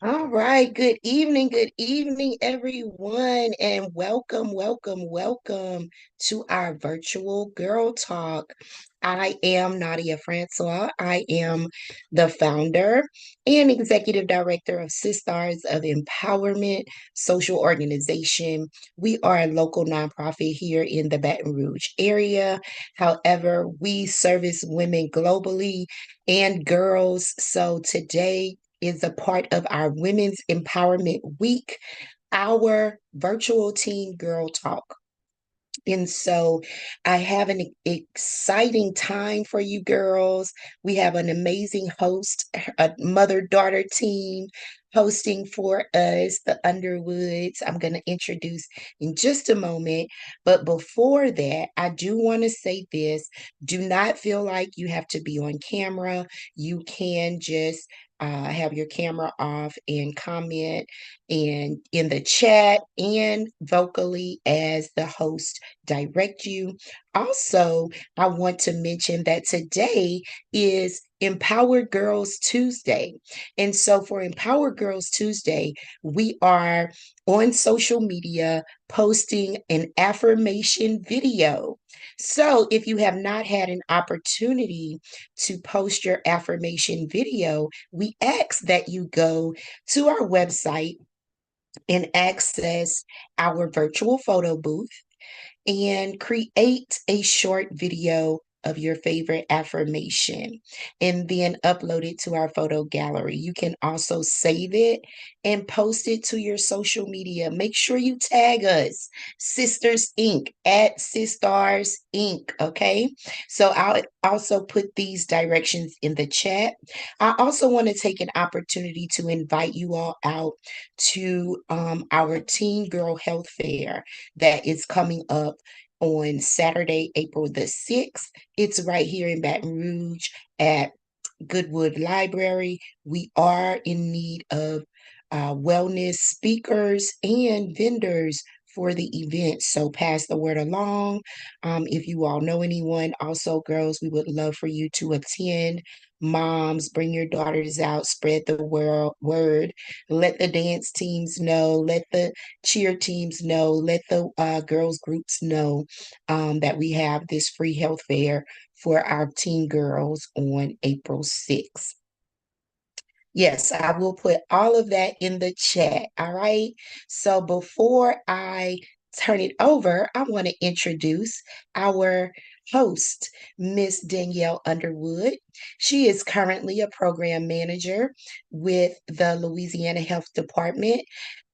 All right. good evening, everyone, and welcome to our virtual girl talk. I am Nadia Francois. I am the founder and executive director of Sistars of Empowerment Social Organization. We are a local nonprofit here in the Baton Rouge area. However, we service women globally and girls. So today, is a part of our Women's Empowerment Week, our virtual teen girl talk. And so I have an exciting time for you girls. We have an amazing host, a mother daughter team hosting for us, the Underwoods. I'm going to introduce in just a moment. But before that, I do want to say this. Do not feel like you have to be on camera. You can just have your camera off and comment and in the chat and vocally as the host direct you. Also, I want to mention that today is Empower Girls Tuesday. And so for Empower Girls Tuesday, we are on social media posting an affirmation video. So if you have not had an opportunity to post your affirmation video, we ask that you go to our website and access our virtual photo booth and create a short video of your favorite affirmation and then upload it to our photo gallery. You can also save it and post it to your social media. Make sure you tag us, Sisters Inc. at Sistars Inc. Okay. So I'll also put these directions in the chat. I also want to take an opportunity to invite you all out to our Teen Girl Health Fair that is coming up on Saturday, April the 6th. It's right here in Baton Rouge at Goodwood Library. We are in need of wellness speakers and vendors for the event. So pass the word along. If you all know anyone, also, girls, we would love for you to attend. Moms, bring your daughters out, spread the word. Let the dance teams know, let the cheer teams know, let the girls groups know that we have this free health fair for our teen girls on April 6th. Yes, I will put all of that in the chat. All right. So before I turn it over, I want to introduce our host, Miss Danielle Underwood. She is currently a program manager with the Louisiana Health Department.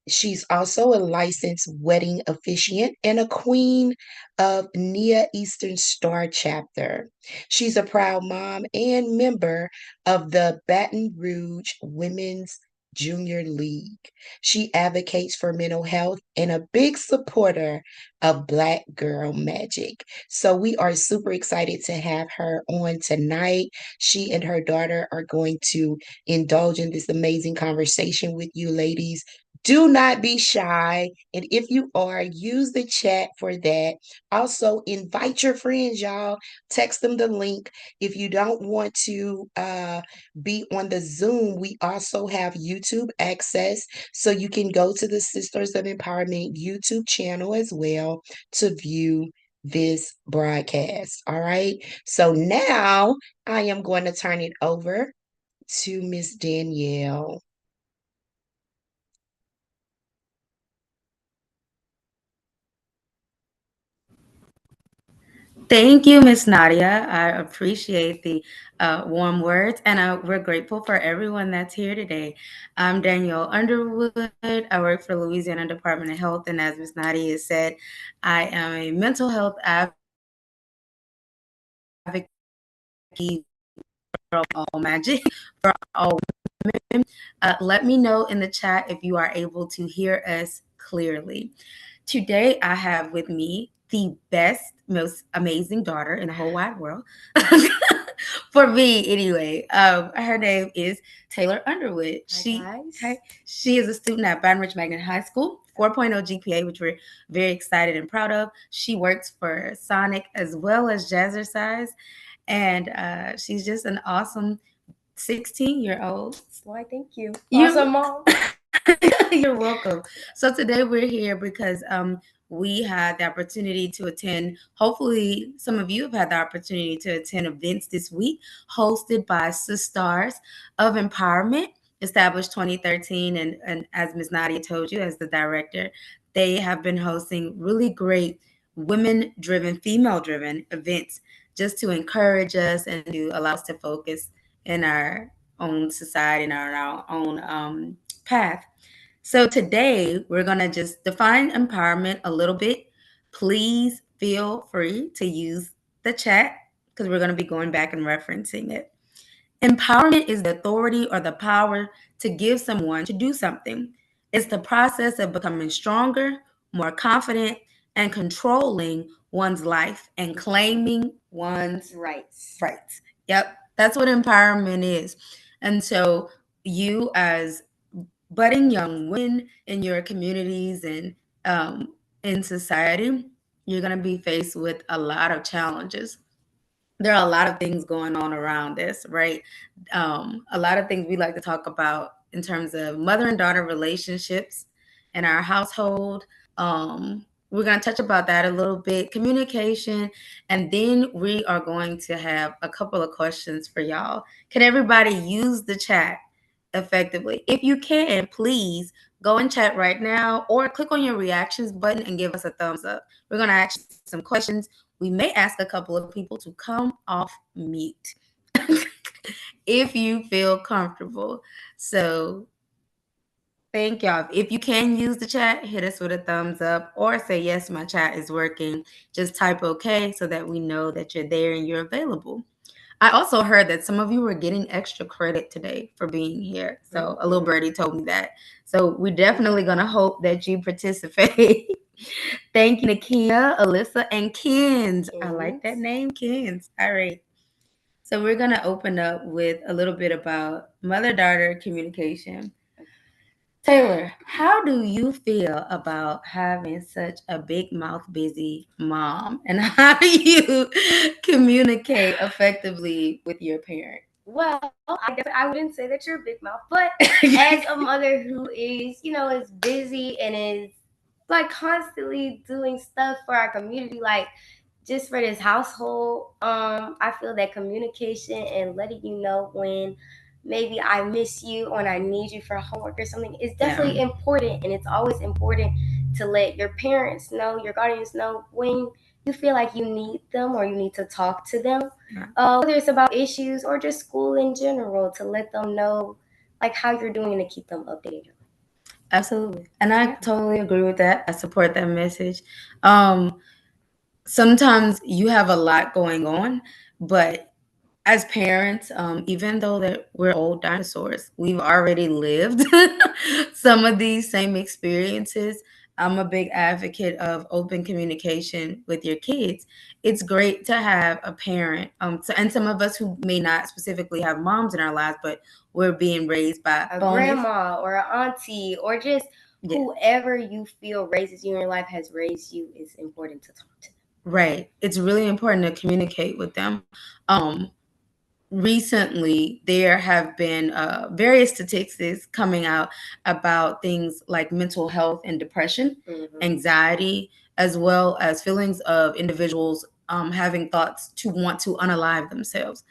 She's also a licensed wedding officiant and a queen of Nia Eastern Star chapter. She's a proud mom and member of the Baton Rouge Women's Junior League. She advocates for mental health and a big supporter of Black Girl Magic. So we are super excited to have her on tonight. She and her daughter are going to indulge in this amazing conversation with you ladies. Do not be shy. And if you are, use the chat for that. Also, invite your friends, y'all. Text them the link. If you don't want to be on the Zoom, we also have YouTube access. So you can go to the Sisters of Empowerment YouTube channel as well to view this broadcast. All right. So now I am going to turn it over to Miss Danielle. Thank you, Miss Nadia. I appreciate the warm words, and we're grateful for everyone that's here today. I'm Danielle Underwood. I work for Louisiana Department of Health, and as Miss Nadia has said, I am a mental health advocate for all magic, for all women. Let me know in the chat if you are able to hear us clearly. Today, I have with me the best, most amazing daughter in the whole wide world. For me, anyway. Her name is Taylor Underwood. She is a student at Baton Rouge Magnet High School, 4.0 GPA, which we're very excited and proud of. She works for Sonic as well as Jazzercise, and she's just an awesome 16-year-old. Why, thank you. You- Awesome, Mom. You're welcome. So today we're here because we had the opportunity to attend. Hopefully, some of you have had the opportunity to attend events this week hosted by Sistars of Empowerment, established 2013. And as Ms. Nadia told you, as the director, they have been hosting really great women-driven, female-driven events just to encourage us and to allow us to focus in our own society and our own path. So today we're going to just define empowerment a little bit. Please feel free to use the chat because we're going to be going back and referencing it. Empowerment is the authority or the power to give someone to do something. It's the process of becoming stronger, more confident, and controlling one's life and claiming one's Rights. rights. Yep, that's what empowerment is. And so, you as budding young women in your communities and in society, you're going to be faced with a lot of challenges. There are a lot of things going on around this, right? A lot of things we like to talk about in terms of mother and daughter relationships in our household. We're going to touch about that a little bit, communication, and then we are going to have a couple of questions for y'all. Can everybody use the chat effectively? If you can, please go and chat right now or click on your reactions button and give us a thumbs up. We're going to ask some questions. We may ask a couple of people to come off mute if you feel comfortable. So thank y'all. If you can use the chat, hit us with a thumbs up or say, yes, my chat is working. Just type okay so that we know that you're there and you're available. I also heard that some of you were getting extra credit today for being here. So a little birdie told me that. So we're definitely going to hope that you participate. Thank you, Nakia, Alyssa, and Kins. I like that name, Kins. All right. So we're going to open up with a little bit about mother-daughter communication. Taylor, how do you feel about having such a big mouth busy mom? And how do you communicate effectively with your parent? Well, I wouldn't say that you're a big mouth, but as a mother who is, is busy and is like constantly doing stuff for our community, like just for this household, I feel that communication and letting you know when maybe I miss you or I need you for homework or something is definitely important, and it's always important to let your parents know, your guardians know when you feel like you need them or you need to talk to them, whether it's about issues or just school in general, to let them know like how you're doing and to keep them updated. Absolutely. And I totally agree with that. I support that message. Sometimes you have a lot going on, but as parents, even though that we're old dinosaurs, we've already lived some of these same experiences. I'm a big advocate of open communication with your kids. It's great to have a parent, and some of us who may not specifically have moms in our lives, but we're being raised by a grandma or an auntie or just whoever you feel raises you in your life has raised you. It's important to talk to them. Right. It's really important to communicate with them. Recently, there have been various statistics coming out about things like mental health and depression, anxiety, as well as feelings of individuals having thoughts to want to unalive themselves.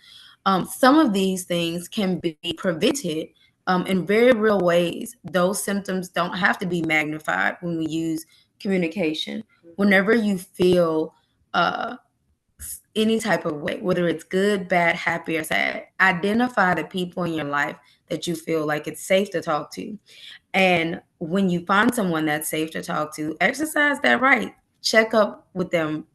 Some of these things can be prevented in very real ways. Those symptoms don't have to be magnified when we use communication. Whenever you feel any type of way, whether it's good, bad, happy, or sad, identify the people in your life that you feel like it's safe to talk to. And when you find someone that's safe to talk to, exercise that right. Check up with them,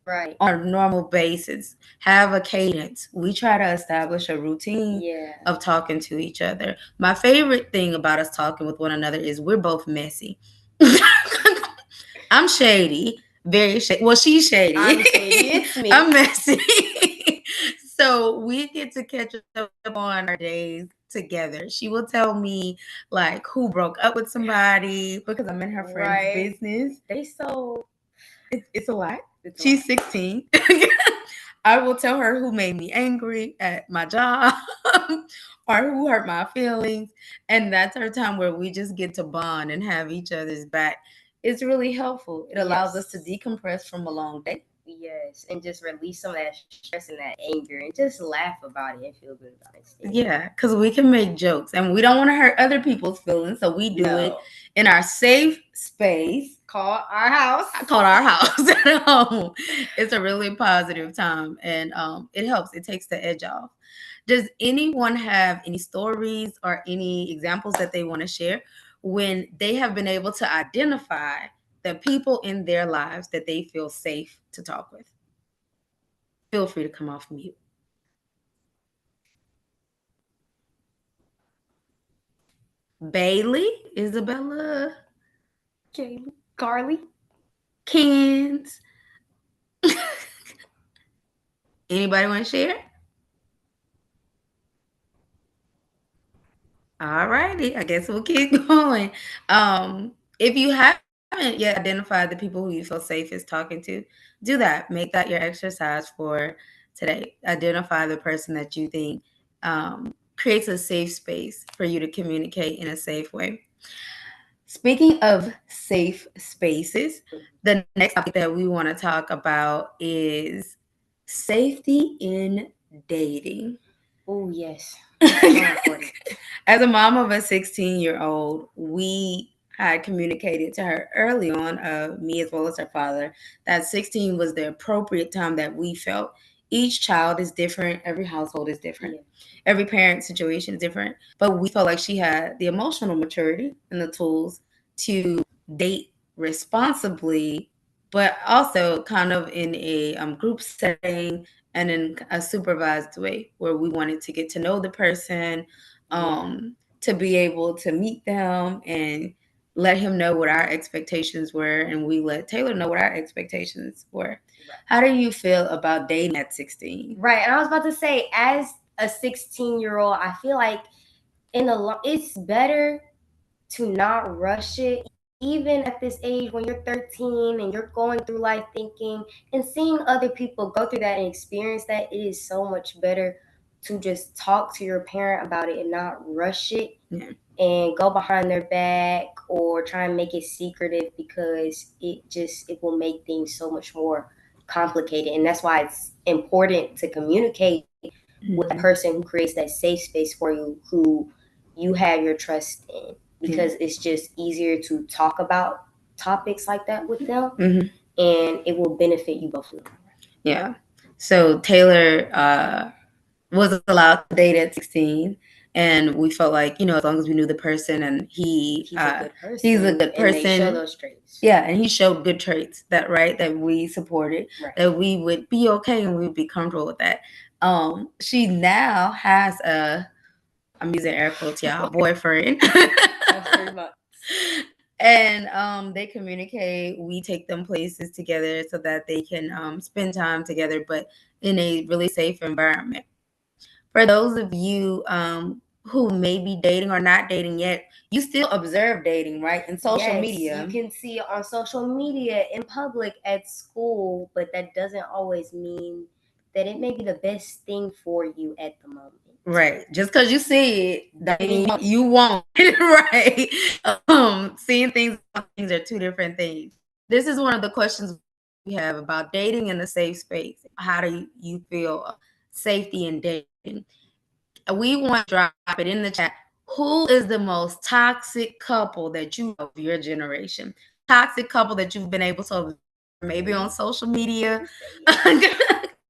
right, on a normal basis. Have a cadence. We try to establish a routine of talking to each other. My favorite thing about us talking with one another is we're both messy. I'm shady. Very shady. Well, she's shady. I'm shady. It's me. I'm messy. So we get to catch up on our days together. She will tell me like who broke up with somebody because I'm in her friend's business. They so it's a lot. It's She's a lot. 16. I will tell her who made me angry at my job or who hurt my feelings. And that's our time where we just get to bond and have each other's back. It's really helpful. It allows us to decompress from a long day. Yes, and just release some of that stress and that anger and just laugh about it and feel good about it. Yeah, because we can make jokes and we don't want to hurt other people's feelings. So we do it in our safe space. Called our house. Called our house at home. It's a really positive time and it helps. It takes the edge off. Does anyone have any stories or any examples that they want to share when they have been able to identify the people in their lives that they feel safe to talk with? Feel free to come off mute. Bailey, Isabella, Kaylee, Carly, Kens. Anybody want to share? All righty, I guess we'll keep going. If you haven't yet identified the people who you feel safest talking to, do that. Make that your exercise for today. Identify the person that you think creates a safe space for you to communicate in a safe way. Speaking of safe spaces, the next topic that we want to talk about is safety in dating. Oh, yes. As a mom of a 16-year-old, we had communicated to her early on, me as well as her father, that 16 was the appropriate time that we felt. Each child is different. Every household is different. Yeah. Every parent situation is different. But we felt like she had the emotional maturity and the tools to date responsibly, but also kind of in a group setting and in a supervised way where we wanted to get to know the person, to be able to meet them and let him know what our expectations were, and we let Taylor know what our expectations were. Right. How do you feel about dating at 16? Right, and I was about to say, as a 16-year-old, I feel like it's better to not rush it. Even at this age, when you're 13 and you're going through life thinking and seeing other people go through that and experience that, it is so much better to just talk to your parent about it and not rush it. Yeah. And go behind their back or try and make it secretive, because it will make things so much more complicated. And that's why it's important to communicate with the person who creates that safe space for you, who you have your trust in, because it's just easier to talk about topics like that with them, and it will benefit you both. Yeah. So Taylor was allowed to date at 16. And we felt like, as long as we knew the person and he's a good person. And they show those traits. Yeah, and he showed good traits that we supported, that we would be okay and we would be comfortable with that. She now has I'm using air quotes, y'all, boyfriend. That's 3 months. And they communicate. We take them places together so that they can spend time together, but in a really safe environment. For those of you who may be dating or not dating yet, you still observe dating, right? In social media. You can see it on social media, in public, at school, but that doesn't always mean that it may be the best thing for you at the moment. Right. Just because you see it, that means you won't. Right. Seeing things are two different things. This is one of the questions we have about dating in a safe space. How do you feel safety in dating? We want to drop it in the chat. Who is the most toxic couple that you know of your generation? Toxic couple that you've been able to observe, maybe on social media.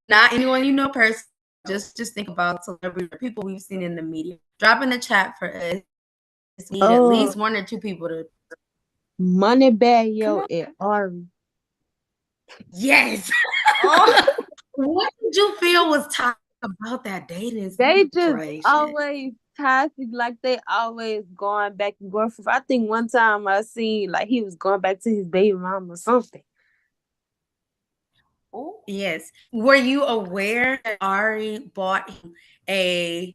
Not anyone you know personally. Just think about celebrity people we've seen in the media. Drop in the chat for us. We need at least 1 or 2 people to. Moneybag Yo and Ari. Yes. What did you feel was toxic about that dating? They just always toxic, like they always going back and forth. I think one time I seen like he was going back to his baby mom or something. Oh yes. Were you aware that Ari bought him a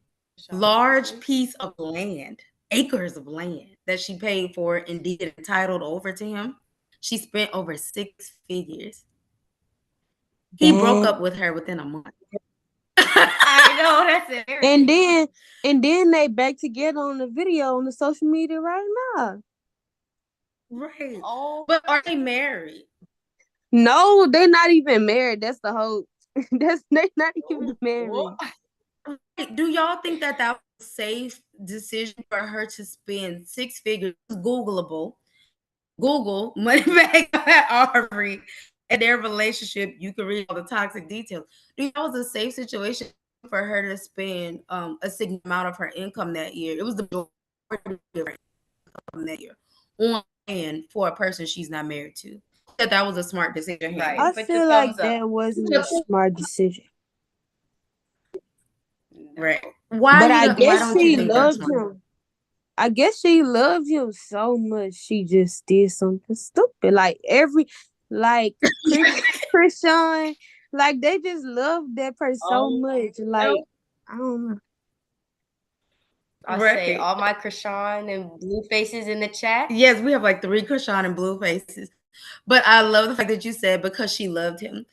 large piece of land, acres of land, that she paid for and deed entitled over to him? She spent over 6 figures. He broke up with her within a month. I know, that's it. And then they back together on the video on the social media right now. Right. Oh, but are they married? No, they're not even married. That's the whole. They're not even married. Do y'all think that was a safe decision for her to spend 6 figures? Googleable. Google Moneybagg Ari and their relationship. You can read all the toxic details. Do you know it was a safe situation for her to spend a significant amount of her income that year? It was the majority of her income that year on land for a person she's not married to. That was a smart decision. Right. I feel like that wasn't a smart decision. Right. Why? But I guess she loved him. I guess she loved him so much she just did something stupid. Like Chrisean, like they just love that person so much. Like I don't know. I say all my Chrisean and blue faces in the chat. Yes, we have like 3 Chrisean and blue faces. But I love the fact that you said because she loved him.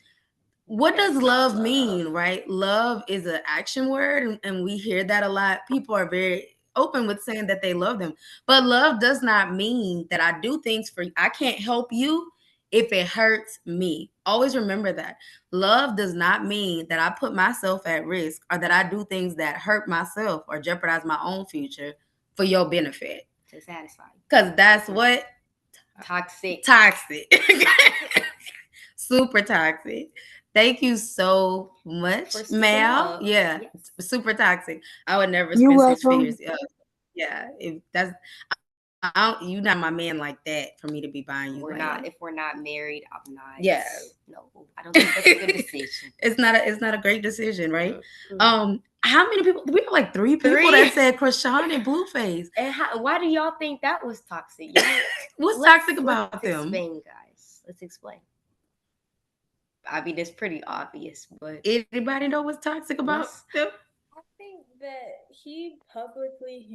What does love mean, right? Love is an action word, and we hear that a lot. People are very open with saying that they love them. But love does not mean that I do things for you. I can't help you if it hurts me. Always remember that. Love does not mean that I put myself at risk or that I do things that hurt myself or jeopardize my own future for your benefit. To satisfy. Because that's what? Toxic. Super toxic. Thank you so much, Mal. Yeah, yes. Super toxic. I would never spend 6 figures. Yeah, if that's you're not my man like that for me to be buying you. If we're not married, I'm not. Yeah. No, I don't think that's a good decision. It's not a great decision, right? Mm-hmm. How many people? We have like 3 people that said Chrisean and Blueface. And why do y'all think that was toxic? What's toxic about them? Explain, guys. Let's explain. I mean, it's pretty obvious, but anybody know what's toxic about them? I think that he publicly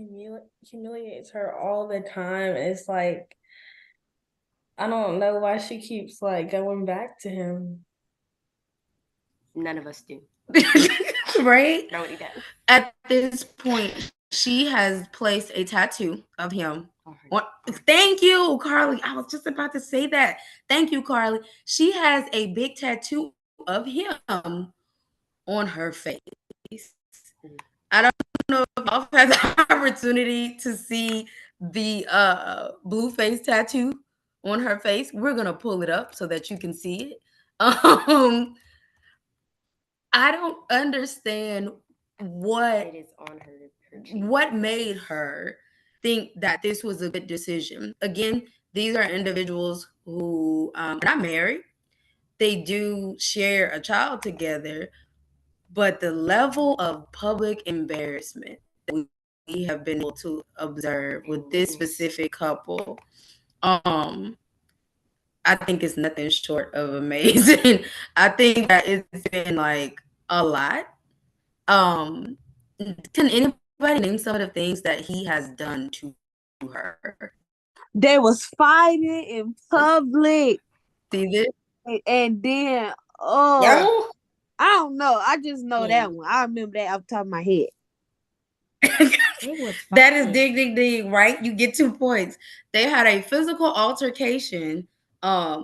humiliates her all the time. It's like, I don't know why she keeps like going back to him. None of us do. Right? Nobody does. At this point, she has placed a tattoo of him. Thank you, Carly. I was just about to say that. Thank you, Carly. She has a big tattoo of him on her face. I don't know if y'all had the opportunity to see the blue face tattoo on her face. We're gonna pull it up so that you can see it. I don't understand what it is on her. What made her think that this was a good decision? Again, these are individuals who are not married. They do share a child together, but the level of public embarrassment that we have been able to observe with this specific couple, I think it's nothing short of amazing. I think that it's been like a lot. Can anybody name some of the things that he has done to her? They was fighting in public. See this? And then, I don't know. I just know that one. I remember that off the top of my head. That is dig, right? You get 2 points. They had a physical altercation,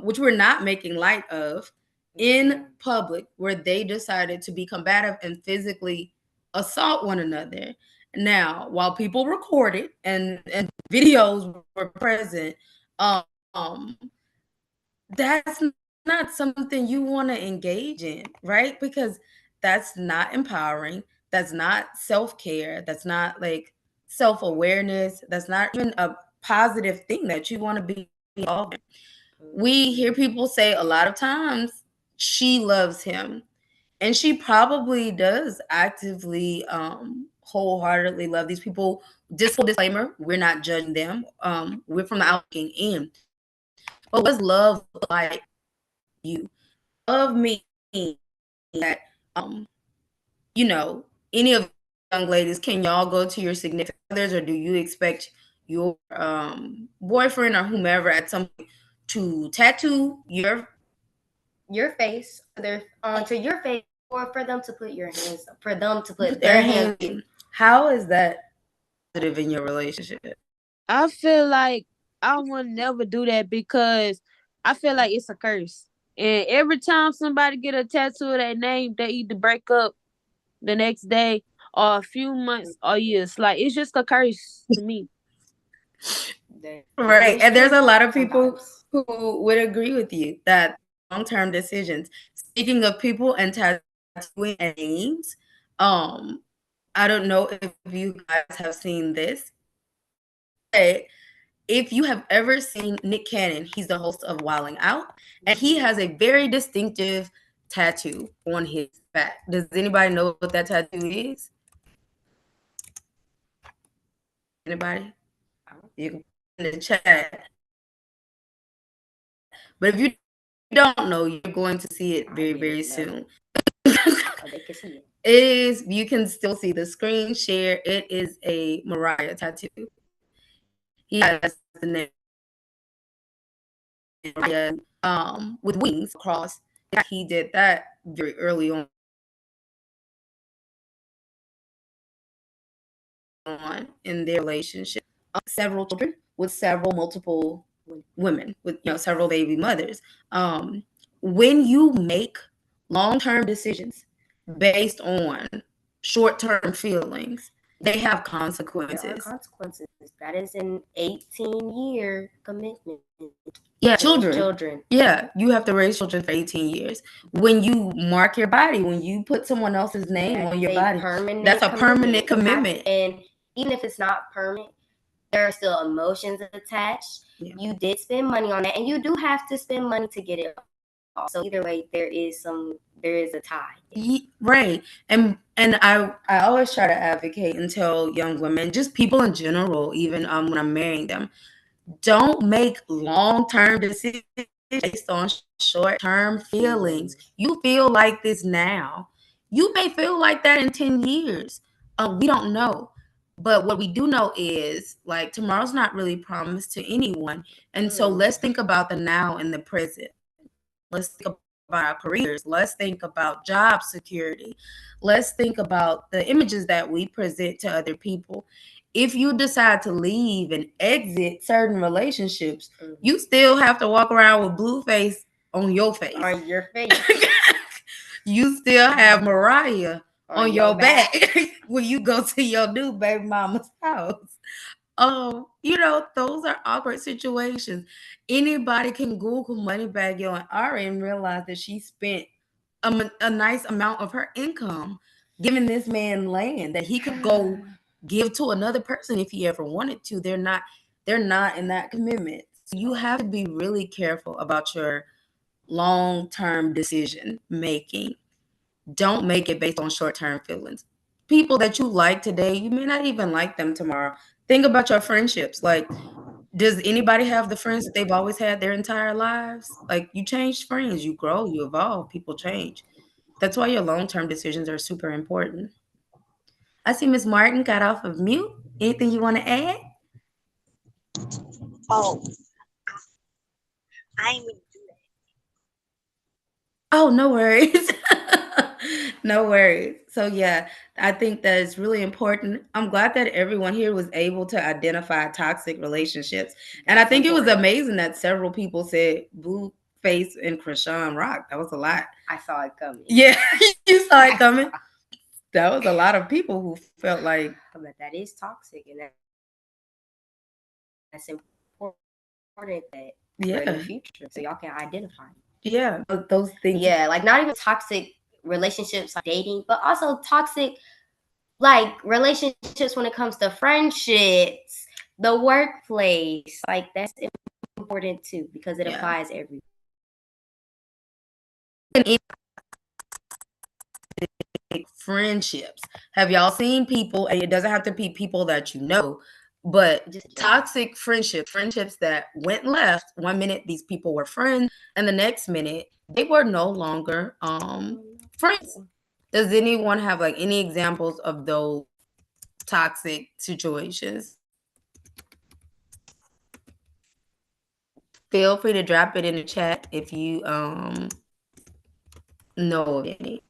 which we're not making light of, in public, where they decided to be combative and physically assault one another. Now, while people recorded and videos were present, that's not something you want to engage in, right? Because that's not empowering. That's not self-care. That's not like self-awareness. That's not even a positive thing that you want to be involved in. We hear people say a lot of times she loves him, and she probably does actively, wholeheartedly love these people. Just full disclaimer, we're not judging them. We're from the outside in. But what's love like you? Love me that, any of young ladies, can y'all go to your significant others, or do you expect your boyfriend or whomever at some point to tattoo your your face, their onto your face, or for them to put their hands. How is that positive in your relationship? I feel like I would never do that because I feel like it's a curse. And every time somebody get a tattoo of that name, they either break up the next day or a few months or years. Like it's just a curse to me. Right. And there's a lot of people who would agree with you that long-term decisions. Speaking of people and tattooing names, I don't know if you guys have seen this, but if you have ever seen Nick Cannon, he's the host of Wilding Out, and he has a very distinctive tattoo on his back. Does anybody know what that tattoo is? Anybody? You can put in the chat. But if you don't know, you're going to see it very, very soon. They can see it. It is, you can still see the screen share. It is a Mariah tattoo. He has the name with wings across. He did that very early on in their relationship. Several children with multiple women with several baby mothers. When you make long-term decisions based on short-term feelings, they have consequences. There are consequences. That is an 18-year commitment. Yeah, children. Yeah, you have to raise children for 18 years. When you mark your body, when you put someone else's name on your body, that's a permanent commitment. And even if it's not permanent, there are still emotions attached. Yeah. You did spend money on that, and you do have to spend money to get it off. So either way, there is a tie. Right. And I always try to advocate and tell young women, just people in general, even when I'm marrying them, don't make long-term decisions based on short-term feelings. You feel like this now. You may feel like that in 10 years. We don't know. But what we do know is, like, tomorrow's not really promised to anyone. And so let's think about the now and the present. Let's think about our careers. Let's think about job security. Let's think about the images that we present to other people. If you decide to leave and exit certain relationships, you still have to walk around with blue face on your face. On your face. You still have Mariah on your back when you go to your new baby mama's house. Those are awkward situations. Anybody can Google Moneybagg Yo and Ari and realize that she spent a nice amount of her income giving this man land that he could go give to another person if he ever wanted to. They're not in that commitment. So you have to be really careful about your long-term decision making. Don't make it based on short-term feelings. People that you like today, you may not even like them tomorrow. Think about your friendships. Like, does anybody have the friends that they've always had their entire lives? Like, you change friends, you grow, you evolve, people change. That's why your long-term decisions are super important. I see Miss Martin got off of mute. Anything you want to add? Oh, I would do that. Oh, no worries. No worries. So yeah, I think that it's really important. I'm glad that everyone here was able to identify toxic relationships. And I think it was amazing that several people said Blueface and Chrisean Rock. That was a lot. I saw it coming. Yeah, you saw it coming. That was a lot of people who felt like that is toxic, and that's important that in the future, so y'all can identify. Yeah, those things. Yeah, like not even toxic relationships like dating, but also toxic like relationships when it comes to friendships, the workplace. Like that's important too because it applies everywhere. Friendships. Have y'all seen people, and it doesn't have to be people that you know, but just toxic friendships that went left. One minute these people were friends, and the next minute they were no longer friends. Does anyone have like any examples of those toxic situations? Feel free to drop it in the chat if you know of any.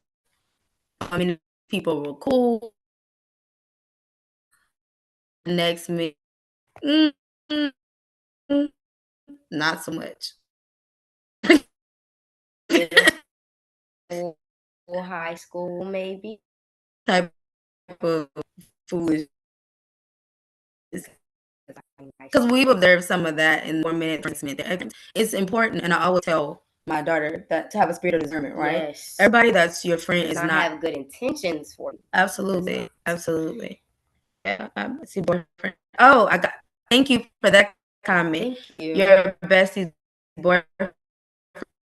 I mean, people were cool. Next minute, mm, mm, mm, not so much. High school, maybe. Type of foolish. Because we've observed some of that in 1 minute. It's important, and I always tell my daughter that to have a spirit of discernment, right? Yes. Everybody that's your friend Does is not not have good intentions for you. absolutely. Yeah, I see boyfriend. Oh, thank you for that comment. Thank you. Your bestie's boyfriend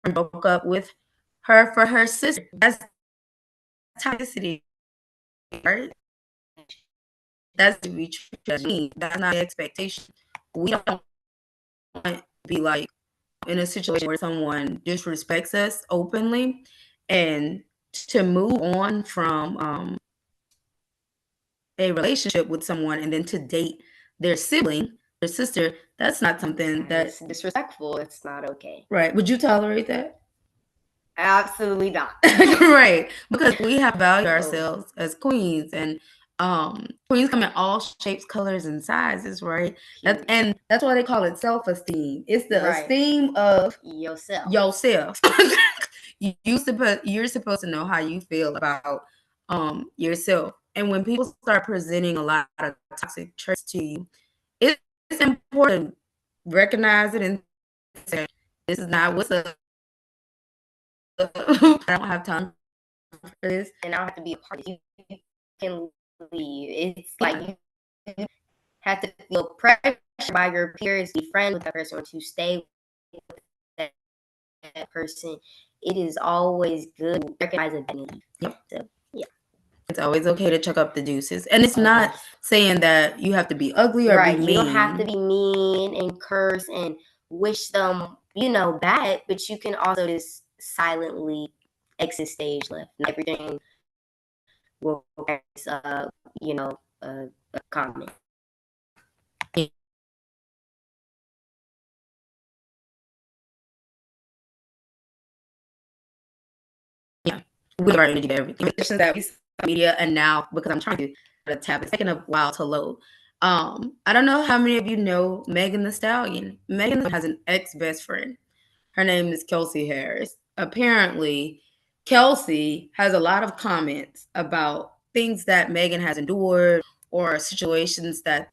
broke up with her for her sister. That's toxicity, right? That's to be true. That's not the expectation. We don't want to be like in a situation where someone disrespects us openly, and to move on from a relationship with someone and then to date their sibling, their sister, that's not something It's that's disrespectful. It's not okay. right. Would you tolerate that? Absolutely not. Right, because we have valued ourselves as queens, and queens come in all shapes, colors, and sizes, right? And that's why they call it self-esteem. It's the esteem of yourself. You're supposed to know how you feel about yourself. And when people start presenting a lot of toxic traits to you, it's important to recognize it and say, this is not what's up. I don't have time for this. And I don't have to be a part of it. You can leave. It's like you have to feel pressure by your peers to be friends with that person or to stay with that person. It is always good to recognize identity. Yep. So, yeah. It's always okay to check up the deuces. And it's not saying that you have to be ugly or be mean. You don't have to be mean and curse and wish them, bad, but you can also just silently exit stage left. Not everything will a comment. Yeah, we have our energy to everything. That we media, and now because I'm trying to tap, it's taking a while to load. I don't know how many of you know Megan Thee Stallion. Megan has an ex-best friend. Her name is Kelsey Harris. Apparently, Kelsey has a lot of comments about things that Megan has endured or situations that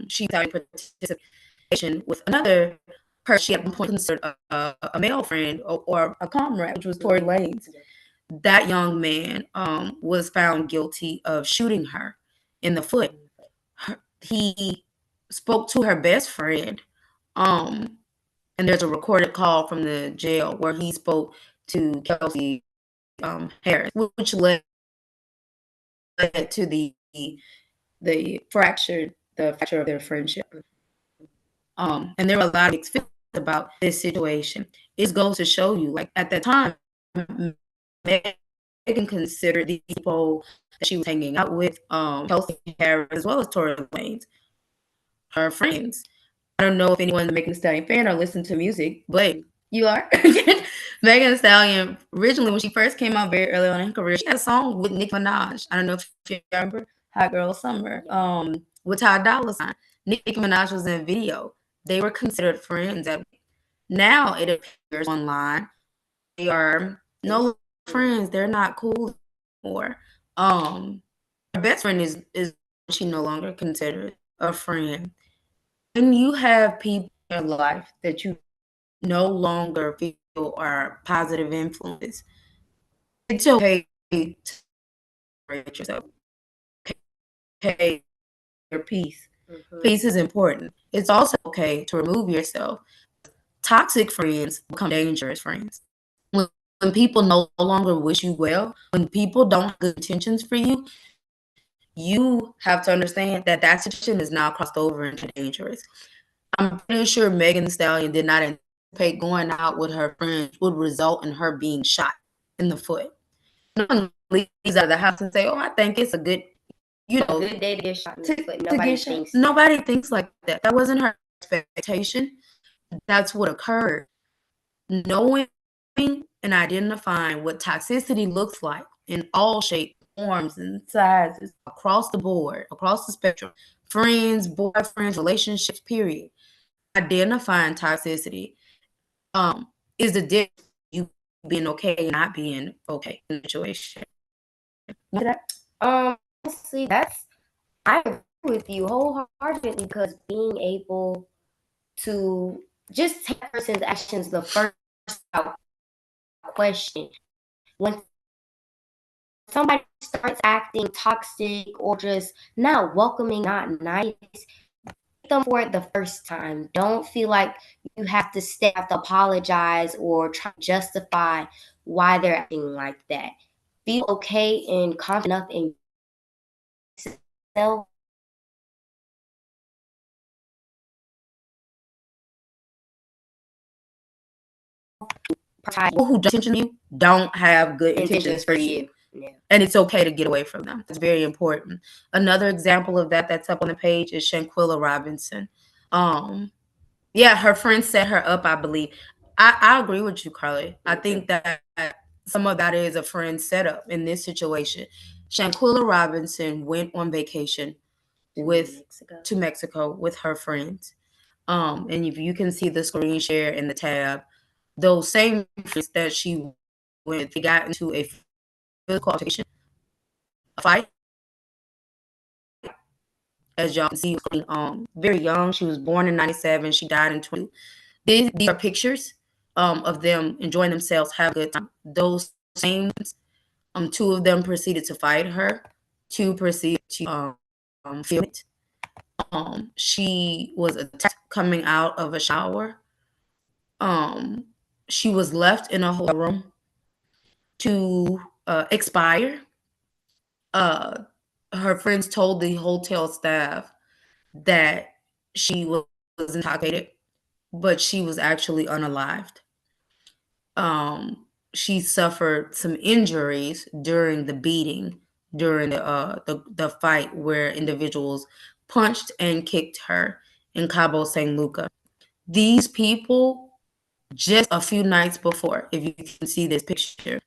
she thought participation with another person she had at one point considered a male friend or a comrade, which was Tory Lanez. That young man was found guilty of shooting her in the foot. He spoke to her best friend, and there's a recorded call from the jail where he spoke to Kelsey Harris, which led to the fracture of their friendship. And there were a lot of mixed feelings about this situation. It goes to show you, like at that time, Megan considered these people that she was hanging out with, Kelsey Harris as well as Tory Lanez, her friends. I don't know if anyone's a Megan Thee Stallion fan or listen to music, but you are. Megan Thee Stallion, originally when she first came out very early on in her career, she had a song with Nicki Minaj. I don't know if you remember Hot Girl Summer, with Ty Dolla $ign. Nicki Minaj was in a video. They were considered friends. Now it appears online they are no friends. They're not cool anymore. Her best friend is she no longer considered a friend. When you have people in your life that you no longer feel are positive influences, it's okay to separate yourself. Okay, your peace. Mm-hmm. Peace is important. It's also okay to remove yourself. Toxic friends become dangerous friends. When people no longer wish you well, when people don't have good intentions for you, you have to understand that that situation is now crossed over into dangerous. I'm pretty sure Megan Thee Stallion did not anticipate going out with her friends would result in her being shot in the foot. No one leaves out of the house and say, "Oh, I think it's a good you know, Good day to get shot in the foot. to Nobody get shot. thinks Nobody thinks like that. That wasn't her expectation. That's what occurred. Knowing and identifying what toxicity looks like in all shapes, forms, and sizes across the board, across the spectrum, friends, boyfriends, relationships, period. Identifying toxicity is the difference you being okay and not being okay in the situation. See, I agree with you wholeheartedly, because being able to just take a person's actions the first question when somebody starts acting toxic or just not welcoming, not nice, them for it the first time. Don't feel like you have to apologize or try to justify why they're acting like that. Feel okay and confident enough in yourself. People who don't you don't have good intentions for you. Yeah. And it's okay to get away from them. It's very important. Another example of that that's up on the page is Shanquilla Robinson. Yeah, her friend set her up, I believe. I agree with you, Carly. I think that some of that is a friend setup in this situation. Shanquilla Robinson went on vacation to Mexico with her friends. And if you can see the screen share in the tab, those same friends that she went, they got into a physical altercation, a fight. As y'all can see, very young. She was born in 97. She died in 20. These are pictures of them enjoying themselves, have a good time. Those same two of them proceeded to fight her. Two proceeded to film it. She was attacked coming out of a shower. She was left in a hotel room to expire. Her friends told the hotel staff that she was intoxicated, but she was actually unalived. She suffered some injuries during the beating, during the fight where individuals punched and kicked her in Cabo San Lucas. These people, just a few nights before, if you can see this picture,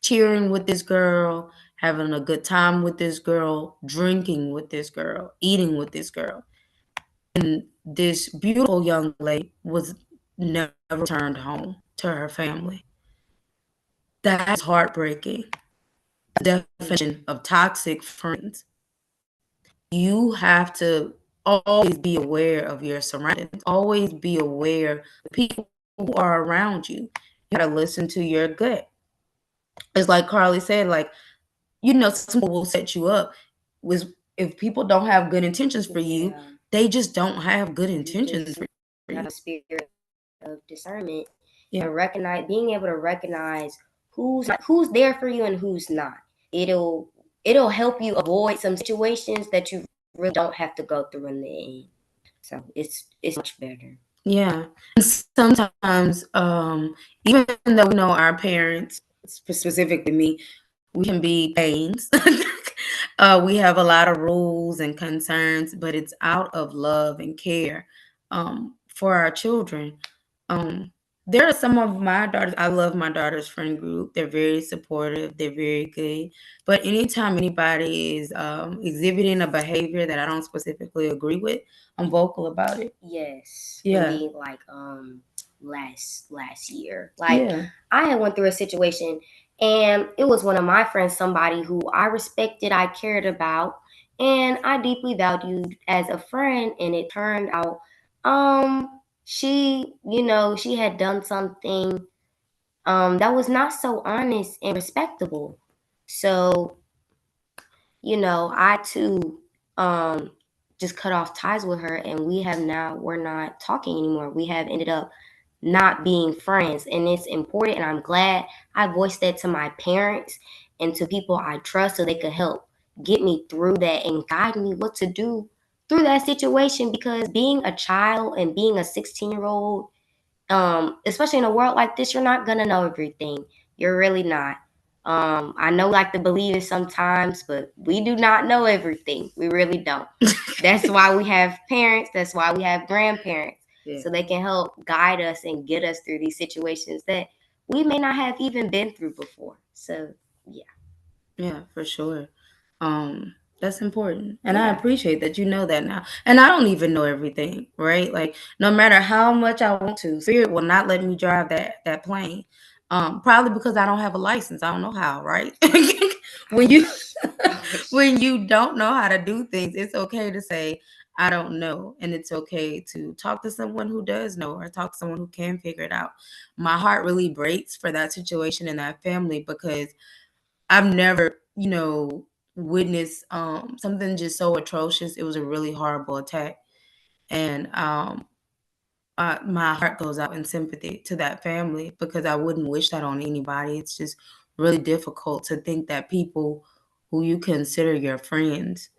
cheering with this girl, having a good time with this girl, drinking with this girl, eating with this girl. And this beautiful young lady was never returned home to her family. That's heartbreaking. The definition of toxic friends. You have to always be aware of your surroundings. Always be aware of the people who are around you. You gotta listen to your gut. It's like Carly said, like, some people will set you up with, if people don't have good intentions for you, they just don't have good intentions for you. Have a spirit of discernment and being able to recognize who's there for you and who's not. It'll help you avoid some situations that you really don't have to go through in the end. So it's much better. Yeah. And sometimes, even though we know our parents, specifically me, we can be pains. We have a lot of rules and concerns, but it's out of love and care for our children. There are some of my daughters, I love my daughter's friend group. They're very supportive, they're very good. But anytime anybody is exhibiting a behavior that I don't specifically agree with, I'm vocal about it. Yes. Yeah. Me, like last year. Like I had went through a situation, and it was one of my friends, somebody who I respected, I cared about, and I deeply valued as a friend. And it turned out she had done something that was not so honest and respectable. So, I too just cut off ties with her, and we're not talking anymore. We have ended up not being friends, and it's important, and I'm glad I voiced that to my parents and to people I trust so they could help get me through that and guide me what to do through that situation. Because being a child and being a 16-year-old, especially in a world like this, you're not gonna know everything. You're really not. I know like to believe it sometimes, but we do not know everything. We really don't. That's why we have parents. That's why we have grandparents. Yeah. So they can help guide us and get us through these situations that we may not have even been through before. So Yeah, for sure. That's important. And I Yeah. appreciate that you know that now. And I don't even know everything, right? Like no matter how much I want to, Spirit will not let me drive that plane. Probably because I don't have a license. I don't know how, right? when you when you don't know how to do things, it's okay to say I don't know, and it's okay to talk to someone who does know or talk to someone who can figure it out. My heart really breaks for that situation and that family because I've never, witnessed something just so atrocious. It was a really horrible attack, and my heart goes out in sympathy to that family because I wouldn't wish that on anybody. It's just really difficult to think that people who you consider your friends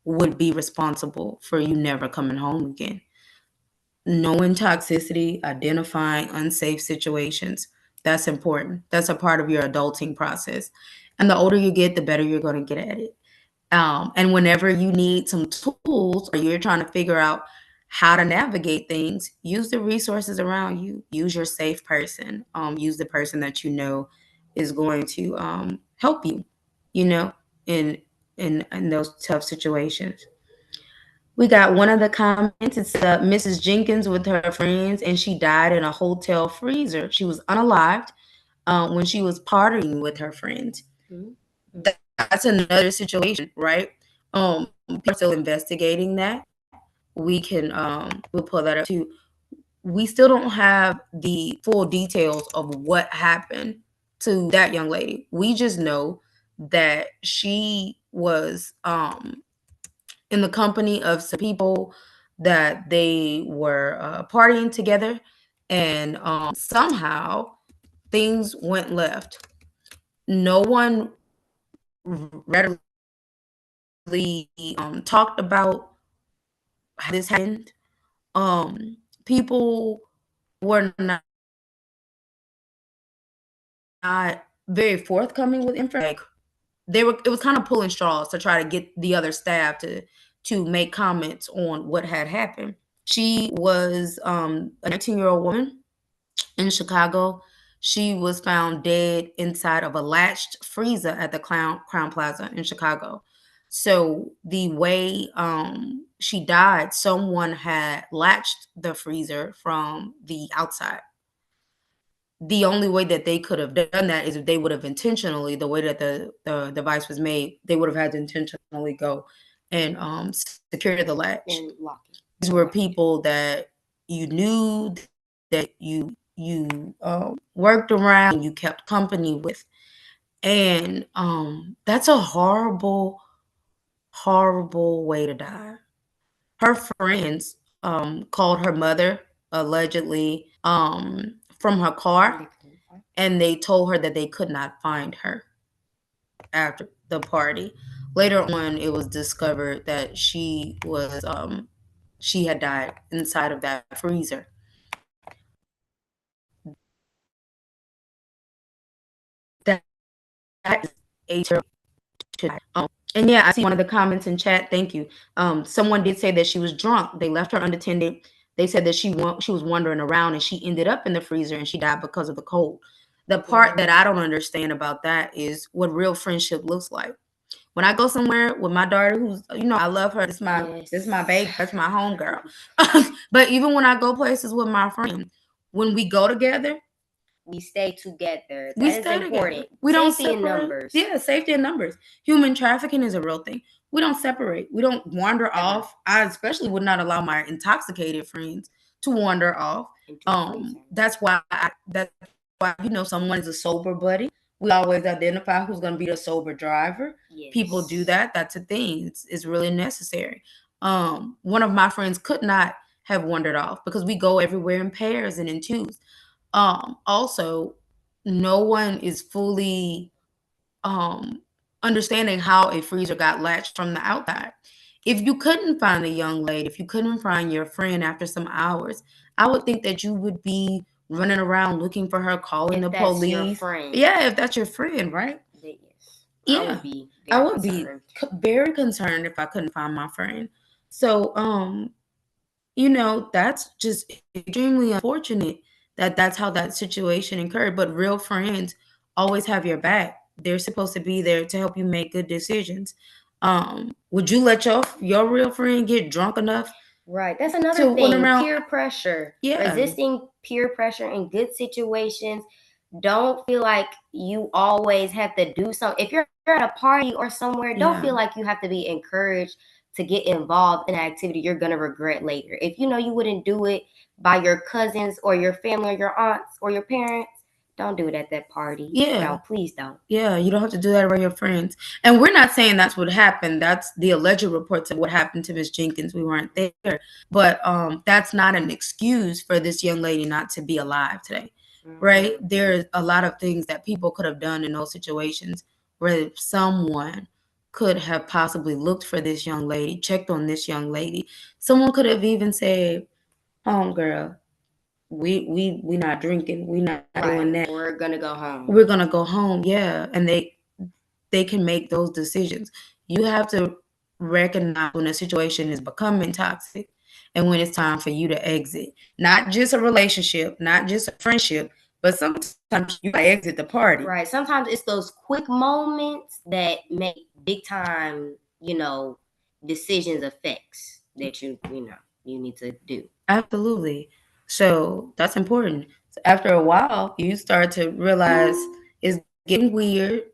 would be responsible for you never coming home again. Knowing toxicity, identifying unsafe situations, that's important. That's a part of your adulting process. And the older you get, the better you're going to get at it. And whenever you need some tools or you're trying to figure out how to navigate things, use the resources around you. Use your safe person. Use the person that you know is going to help you, you know, in in those tough situations. We got one of the comments. It's Mrs. Jenkins with her friends, and she died in a hotel freezer. She was unalived when she was partying with her friends. That's another situation, right? People are still investigating that. We can we'll pull that up too. We still don't have the full details of what happened to that young lady. We just know that she was in the company of some people that they were partying together, and somehow things went left. No one readily talked about how this happened. People were not very forthcoming with information. Like, it was kind of pulling straws to try to get the other staff to make comments on what had happened. She was a 19-year-old woman in Chicago. She was found dead inside of a latched freezer at the Crown Plaza in Chicago. So the way she died, someone had latched the freezer from the outside. The only way that they could have done that is if they would have intentionally, the way that the device was made, they would have had to intentionally go and secure the latch. and lock it. These were people that you knew, that you worked around, you kept company with, and that's a horrible, horrible way to die. Her friends called her mother allegedly from her car, and they told her that they could not find her after the party. Later on, it was discovered that she had died inside of that freezer. That is a terrible. And yeah, I see one of the comments in chat. Thank you. Someone did say that she was drunk. They left her unattended. They said that she was wandering around and she ended up in the freezer and she died because of the cold. The part that I don't understand about that is what real friendship looks like. When I go somewhere with my daughter, who's I love her. This is my baby. That's my homegirl. But even when I go places with my friend, when we go together, We stay together. we That is stay together. important. We don't Safety in separate. numbers. Yeah, safety in numbers. Human trafficking is a real thing. We don't separate. We don't wander off. I especially would not allow my intoxicated friends to wander off. That's why someone is a sober buddy. We always identify who's going to be the sober driver. Yes. People do that. That's a thing. It's really necessary. One of my friends could not have wandered off because we go everywhere in pairs and in twos. Also, no one is fully understanding how a freezer got latched from the outside. If you couldn't find the young lady, if you couldn't find your friend after some hours, I would think that you would be running around looking for her, calling If the that's your police. friend. Yeah, if that's your friend, right? Yes. I Yeah, would be I very would be concerned. very concerned if I couldn't find my friend. So, you know, that's just extremely unfortunate that that's how that situation occurred. But real friends always have your back. They're supposed to be there to help you make good decisions. Would you let your real friend get drunk enough Right. That's another to run thing. around? Peer pressure. Yeah, Resisting peer pressure in good situations. Don't feel like you always have to do something. If you're at a party or somewhere, don't yeah, feel like you have to be encouraged to get involved in an activity you're going to regret later. If you know you wouldn't do it by your cousins or your family or your aunts or your parents, don't do it at that party. yeah. Don't. Please don't. Yeah, you don't have to do that around your friends. And we're not saying that's what happened. That's the alleged reports of what happened to Miss Jenkins. We weren't there. But that's not an excuse for this young lady not to be alive today. Right? There's a lot of things that people could have done in those situations where someone could have possibly looked for this young lady, checked on this young lady. Someone could have even said, "Home girl, we not drinking, we not doing that. We're going to go home." We're gonna go home." Yeah, and they can make those decisions. You have to recognize when a situation is becoming toxic and when it's time for you to exit. Not just a relationship, not just a friendship, but sometimes you gotta exit the party. Right. Sometimes it's those quick moments that make big time, decisions effects that you need to do. Absolutely. So that's important. So after a while, you start to realize it's getting weird.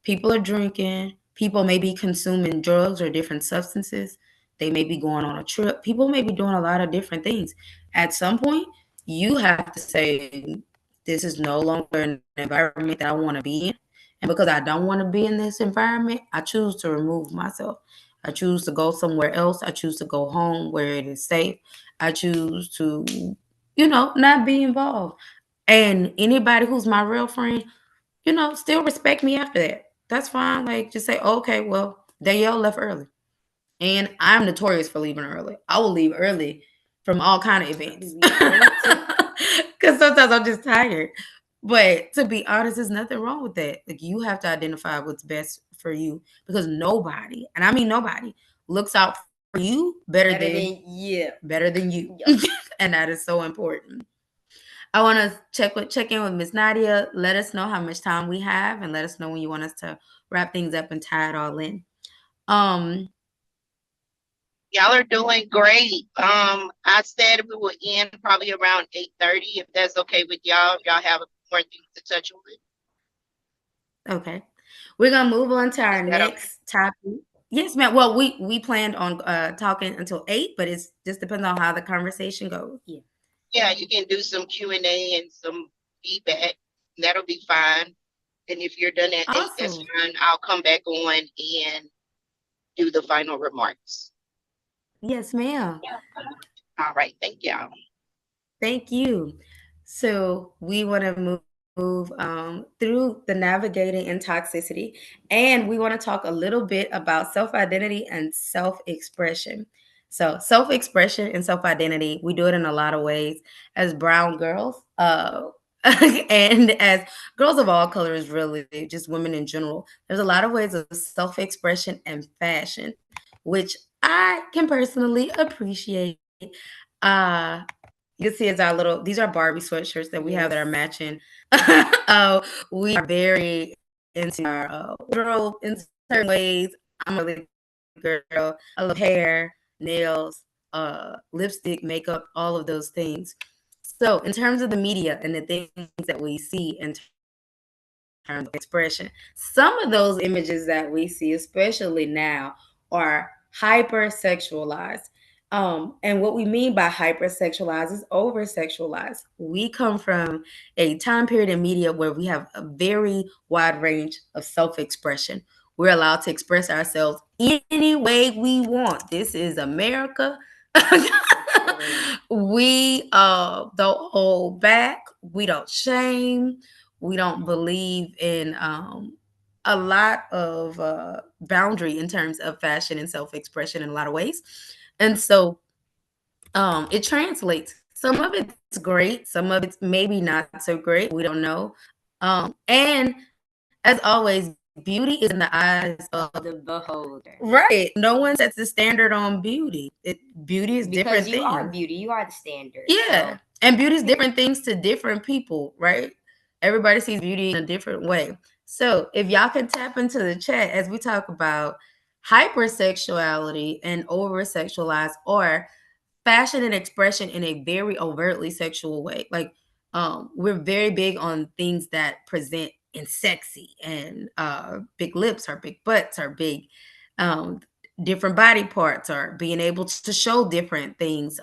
People are drinking. People may be consuming drugs or different substances. They may be going on a trip. People may be doing a lot of different things. At some point, you have to say, this is no longer an environment that I want to be in. And because I don't want to be in this environment, I choose to remove myself. I choose to go somewhere else. I choose to go home where it is safe. I choose to, not be involved. And anybody who's my real friend, still respect me after that. That's fine. Like, just say, okay, well, Danielle left early. And I'm notorious for leaving early. I will leave early from all kind of events. Because sometimes I'm just tired. But to be honest, there's nothing wrong with that. Like, you have to identify what's best for you because nobody, and I mean nobody, looks out for you better than you. Yep. And that is so important. I want to check in with Miss Nadia. Let us know how much time we have, and let us know when you want us to wrap things up and tie it all in. Y'all are doing great. I said we will end probably around 8:30, if that's okay with y'all. Y'all have more things to touch on. Okay, we're gonna move on to our next topic. Yes, ma'am. Well, we planned on talking until 8, but it just depends on how the conversation goes. Yeah, you can do some Q&A and some feedback. That'll be fine. And if you're done at 8, that's fine. I'll come back on and do the final remarks. Yes, ma'am. All right. Thank y'all. Thank you. So we want to move through the navigating in toxicity, and we want to talk a little bit about self-identity and self-expression. So self-expression and self-identity, we do it in a lot of ways as brown girls, and as girls of all colors, really, just women in general. There's a lot of ways of self-expression and fashion, which I can personally appreciate. You can see these are Barbie sweatshirts that we have that are matching. We are very into our wardrobe in certain ways. I'm a really girl. I love hair, nails, lipstick, makeup, all of those things. So in terms of the media and the things that we see in terms of expression, some of those images that we see, especially now, are hypersexualized. And what we mean by hypersexualized is over-sexualized. We come from a time period in media where we have a very wide range of self-expression. We're allowed to express ourselves any way we want. This is America. We don't hold back. We don't shame. We don't believe in a lot of boundary in terms of fashion and self-expression in a lot of ways. And so it translates Some of it's great, some of it's maybe not so great. We don't know. And as always, beauty is in the eyes of The beholder. right. No one sets the standard on beauty. Beauty is different Because you are things. beauty, you are the standard. Yeah. So And beauty is different things to different people, right? Everybody sees beauty in a different way. So if y'all can tap into the chat as we talk about hypersexuality and over sexualized or fashion and expression in a very overtly sexual way. Like we're very big on things that present in sexy and big lips or big butts or big um different body parts or being able to show different things.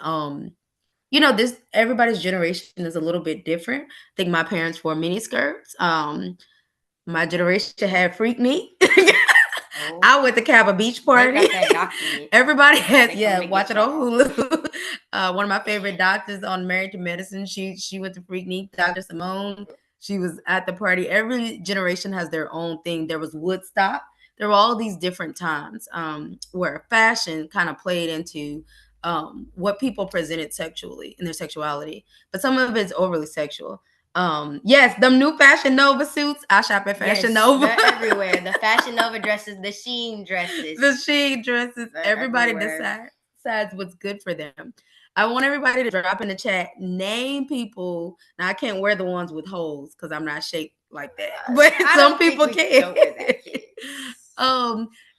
This everybody's generation is a little bit different. I think my parents wore mini skirts. My generation had freak knee. I went to Cabo Beach party. Everybody has, watch it on Hulu. One of my favorite doctors on Married to Medicine, she went to freak knee. Dr. Simone, she was at the party. Every generation has their own thing. There was Woodstock. There were all these different times where fashion kind of played into what people presented sexually in their sexuality, but some of it's overly sexual. Yes, them new Fashion Nova suits. I shop at Fashion Nova. They're everywhere. The Fashion Nova dresses, the Shein dresses. The Shein dresses. They're everybody everywhere. decides what's good for them. I want everybody to drop in the chat. Name people. Now I can't wear the ones with holes because I'm not shaped like that. But some people can.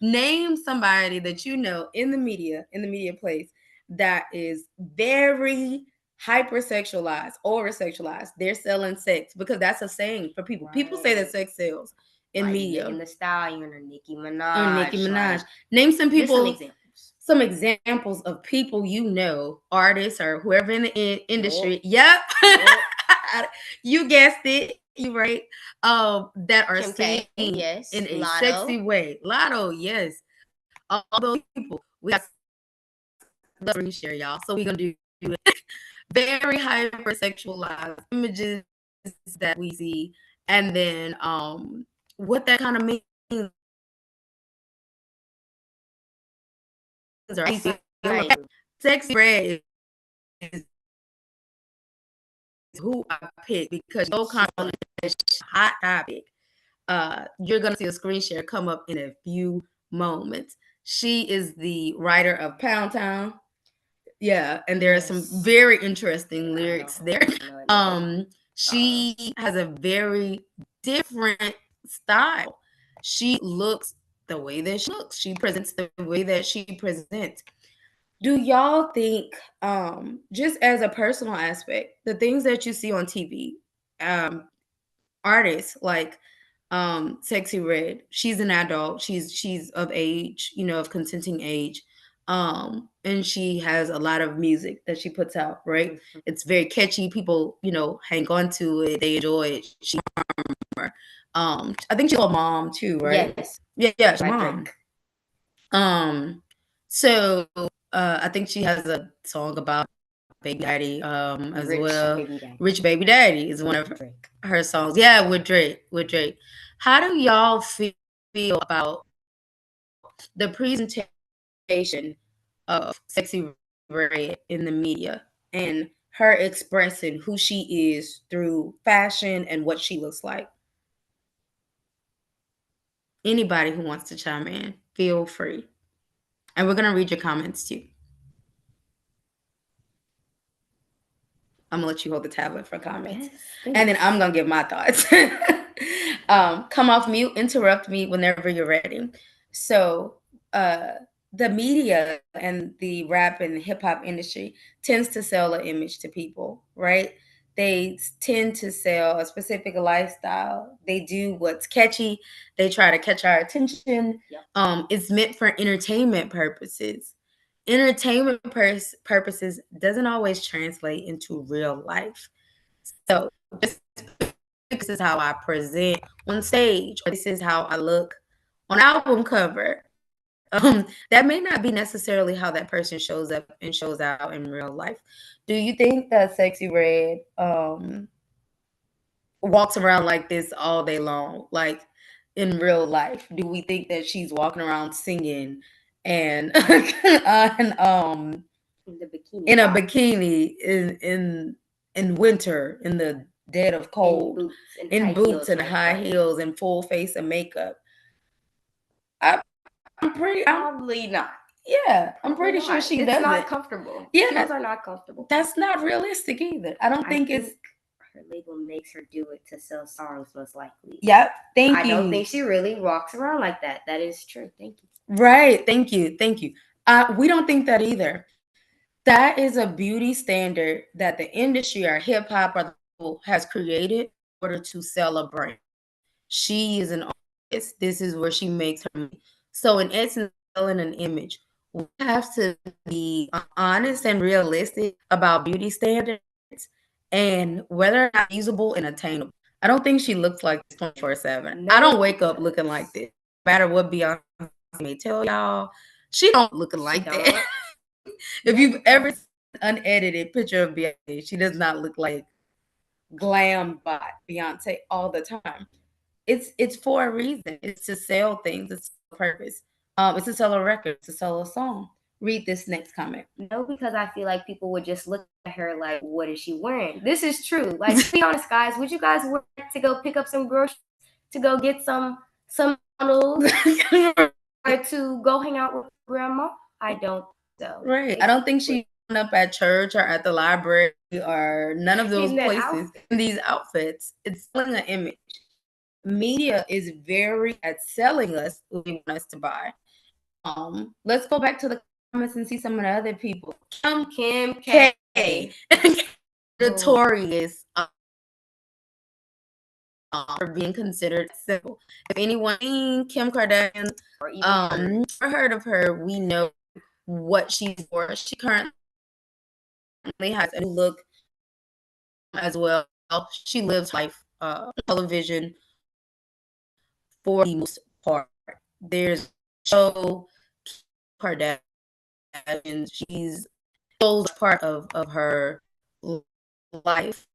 Name somebody that you know in the media place that is very hypersexualized, over sexualized. They're selling sex because that's a saying for people. Right. People say that sex sells in media. Megan Thee Stallion or Nicki Minaj. Name some people. Some examples of people you know, artists or whoever in the industry. Yep. You guessed it. You right. That are seen in a sexy way. Lotto, yes. All those people. We got the screen share, y'all. So we're gonna do it. Very hypersexualized images that we see, and then what that kind of means. Sexy Red is who I picked because your comment is hot topic. You're gonna see a screen share come up in a few moments. She is the writer of Pound Town. Yeah, and there are some very interesting lyrics there. She has a very different style. She looks the way that she looks. She presents the way that she presents. Do y'all think, just as a personal aspect, the things that you see on TV, artists like Sexy Red, she's an adult, she's of age, of consenting age, and she has a lot of music that she puts out, right? Mm-hmm. It's very catchy. People, hang on to it, they enjoy it. She's I think she's a mom too, right? Yes. Yeah, she's a mom. So I think she has a song about Baby Daddy as well. Rich Baby Daddy is one of her songs. Yeah, with Drake. How do y'all feel about the presentation of Sexy Red in the media and her expressing who she is through fashion and what she looks like? Anybody who wants to chime in, feel free. And we're going to read your comments too. I'm going to let you hold the tablet for comments. Yes, and then I'm going to give my thoughts. Come off mute, interrupt me whenever you're ready. So the media and the rap and hip hop industry tends to sell an image to people, right? They tend to sell a specific lifestyle. They do what's catchy. They try to catch our attention. Yep. It's meant for entertainment purposes. Entertainment purposes doesn't always translate into real life. So this is how I present on stage, or this is how I look on album cover. That may not be necessarily how that person shows up and shows out in real life. Do you think that Sexy Red walks around like this all day long, like in real life? Do we think that she's walking around singing and The bikini. in a top. bikini in winter, in the dead of cold, in boots and high heels and full face of makeup. I'm Probably not. Yeah, I'm pretty sure she doesn't. It's not comfortable. Yeah. Heels are not comfortable. That's not realistic either. I don't think it's. Her label makes her do it to sell songs, most likely. Yep. Thank you. I don't think she really walks around like that. That is true. Thank you. Right. Thank you. Thank you. We don't think that either. That is a beauty standard that the industry or hip hop or the label has created in order to sell a brand. She is an artist. This is where she makes her money. So in essence, selling an image, we have to be honest and realistic about beauty standards and whether or not feasible and attainable. I don't think she looks like this 24/7. No. I don't wake up looking like this. No matter what Beyonce may tell y'all, she don't looking like that. If you've ever seen an unedited picture of Beyonce, she does not look like glam bot Beyonce all the time. It's for a reason. It's to sell things. It's a purpose. It's to sell a record. It's to sell a song. Read this next comment. No, because I feel like people would just look at her like, what is she wearing? This is true. Like, to be honest, guys, would you guys wear it to go pick up some groceries, to go get some noodles, or to go hang out with grandma? I don't so. Right. I don't think she went up at church or at the library or none of those places in these outfits. It's selling an image. Media is very at selling us what we want us to buy. Let's go back to the comments and see some of the other people. Kim K. Notorious for being considered simple. If anyone seen Kim Kardashian or heard of her, we know what she's for. She currently has a new look as well. She lives life television for the most part. There's show Kardashian. She's part of her life.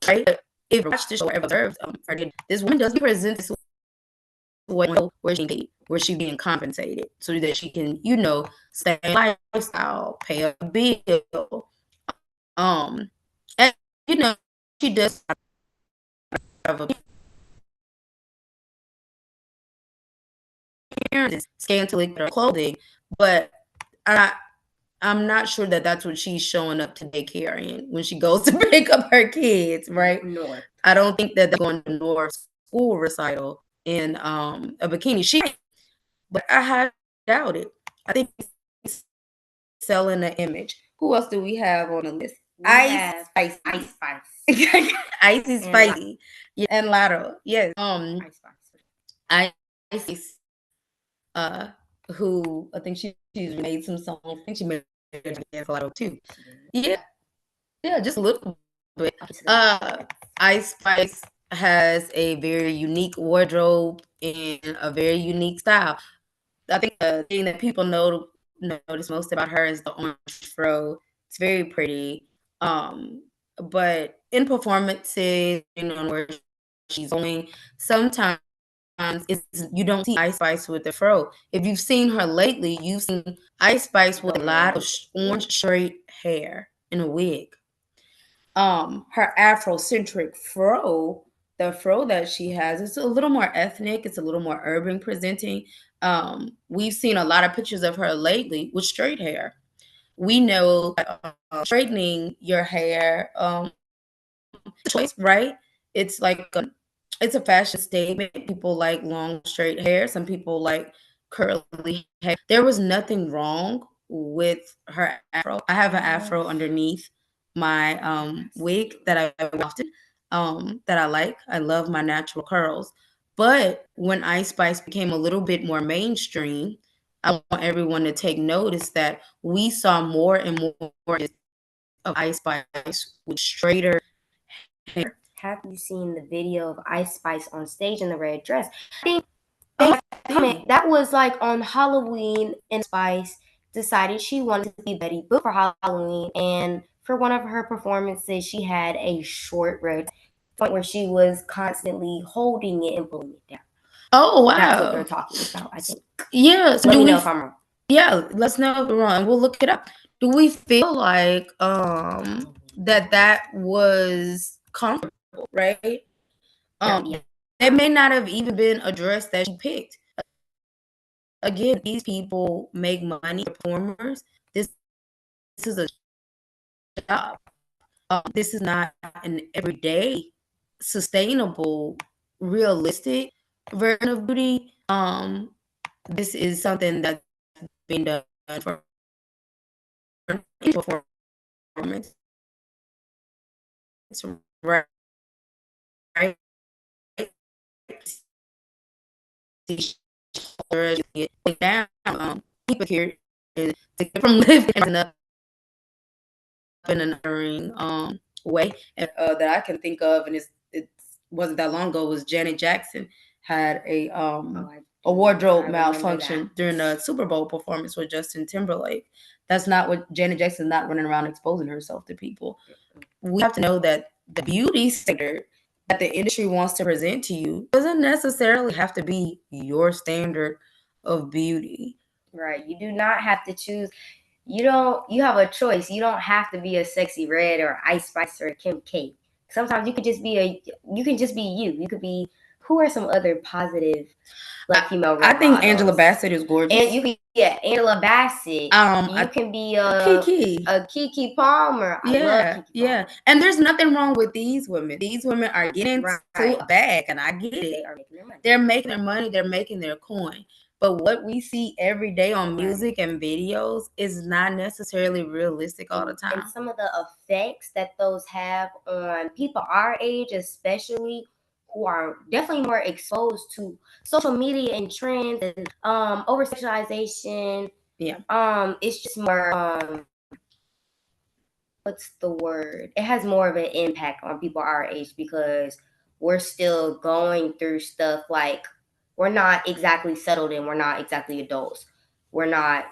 Right? If you watch the show or ever observed, this woman doesn't present this way where she being compensated so that she can, stay lifestyle, pay a bill. And she does have a scantily clothing, but I'm not sure that that's what she's showing up to daycare in when she goes to pick up her kids, right? North. I don't think that they're going to North school recital in a bikini. But I have doubt it. I think it's selling the image. Who else do we have on the list? Ice Spice. Icy Spicy. Yeah, and Lotto. Yes. Ice Spice. Who I think she's made some songs. I think she made Lotto too. Yeah, just a little bit. Ice Spice has a very unique wardrobe and a very unique style. I think the thing that people notice most about her is the orange fro. It's very pretty. But in performances, where she's going, sometimes you don't see Ice Spice with the fro. If you've seen her lately, you've seen Ice Spice with a lot of orange straight hair and a wig. Her Afrocentric fro, the fro that she has, it's a little more ethnic. It's a little more urban presenting. We've seen a lot of pictures of her lately with straight hair. We know straightening your hair, choice, right? It's like it's a fashion statement. People like long straight hair. Some people like curly hair. There was nothing wrong with her afro. I have an afro underneath my wig that I often that I like. I love my natural curls. But when Ice Spice became a little bit more mainstream, I want everyone to take notice that we saw more and more of Ice Spice with straighter hair. Have you seen the video of Ice Spice on stage in the red dress? I think that was like on Halloween, and Spice decided she wanted to be Betty Boop for Halloween, and for one of her performances, she had a short red point where she was constantly holding it and pulling it down. Oh That's what they're wow. talking about, I think. Yeah. So Let do me know we? if I'm wrong. Yeah. Let's know if we're wrong. We'll look it up. Do we feel like that was comfortable, right? Yeah. It may not have even been a dress that she picked. Again, these people make money, performers. This is a job. This is not an everyday, sustainable, realistic version of beauty. This is something that's being done for performance, right? Down, people here to get from living up in another way that I can think of, and it wasn't that long ago. Was Janet Jackson had a wardrobe malfunction during a Super Bowl performance with Justin Timberlake. That's not what Janet Jackson's not running around exposing herself to people. We have to know that the beauty standard that the industry wants to present to you doesn't necessarily have to be your standard of beauty. Right. You do not have to choose. You have a choice. You don't have to be a Sexy Red or Ice Spice or a Kim K. Sometimes you could just be you. You could be, who are some other positive Black female role I think models? Angela Bassett is gorgeous. And you can Angela Bassett. You can be a Keke Palmer. I love Keke Palmer. And there's nothing wrong with these women. These women are getting to a bag, and I get it. They are making their money. They're making their money. They're making their coin. But what we see every day on music and videos is not necessarily realistic all the time. And some of the effects that those have on people our age, especially, who are definitely more exposed to social media and trends and over sexualization. Yeah. It's just more what's the word? It has more of an impact on people our age because we're still going through stuff like we're not exactly settled in, we're not exactly adults. We're not,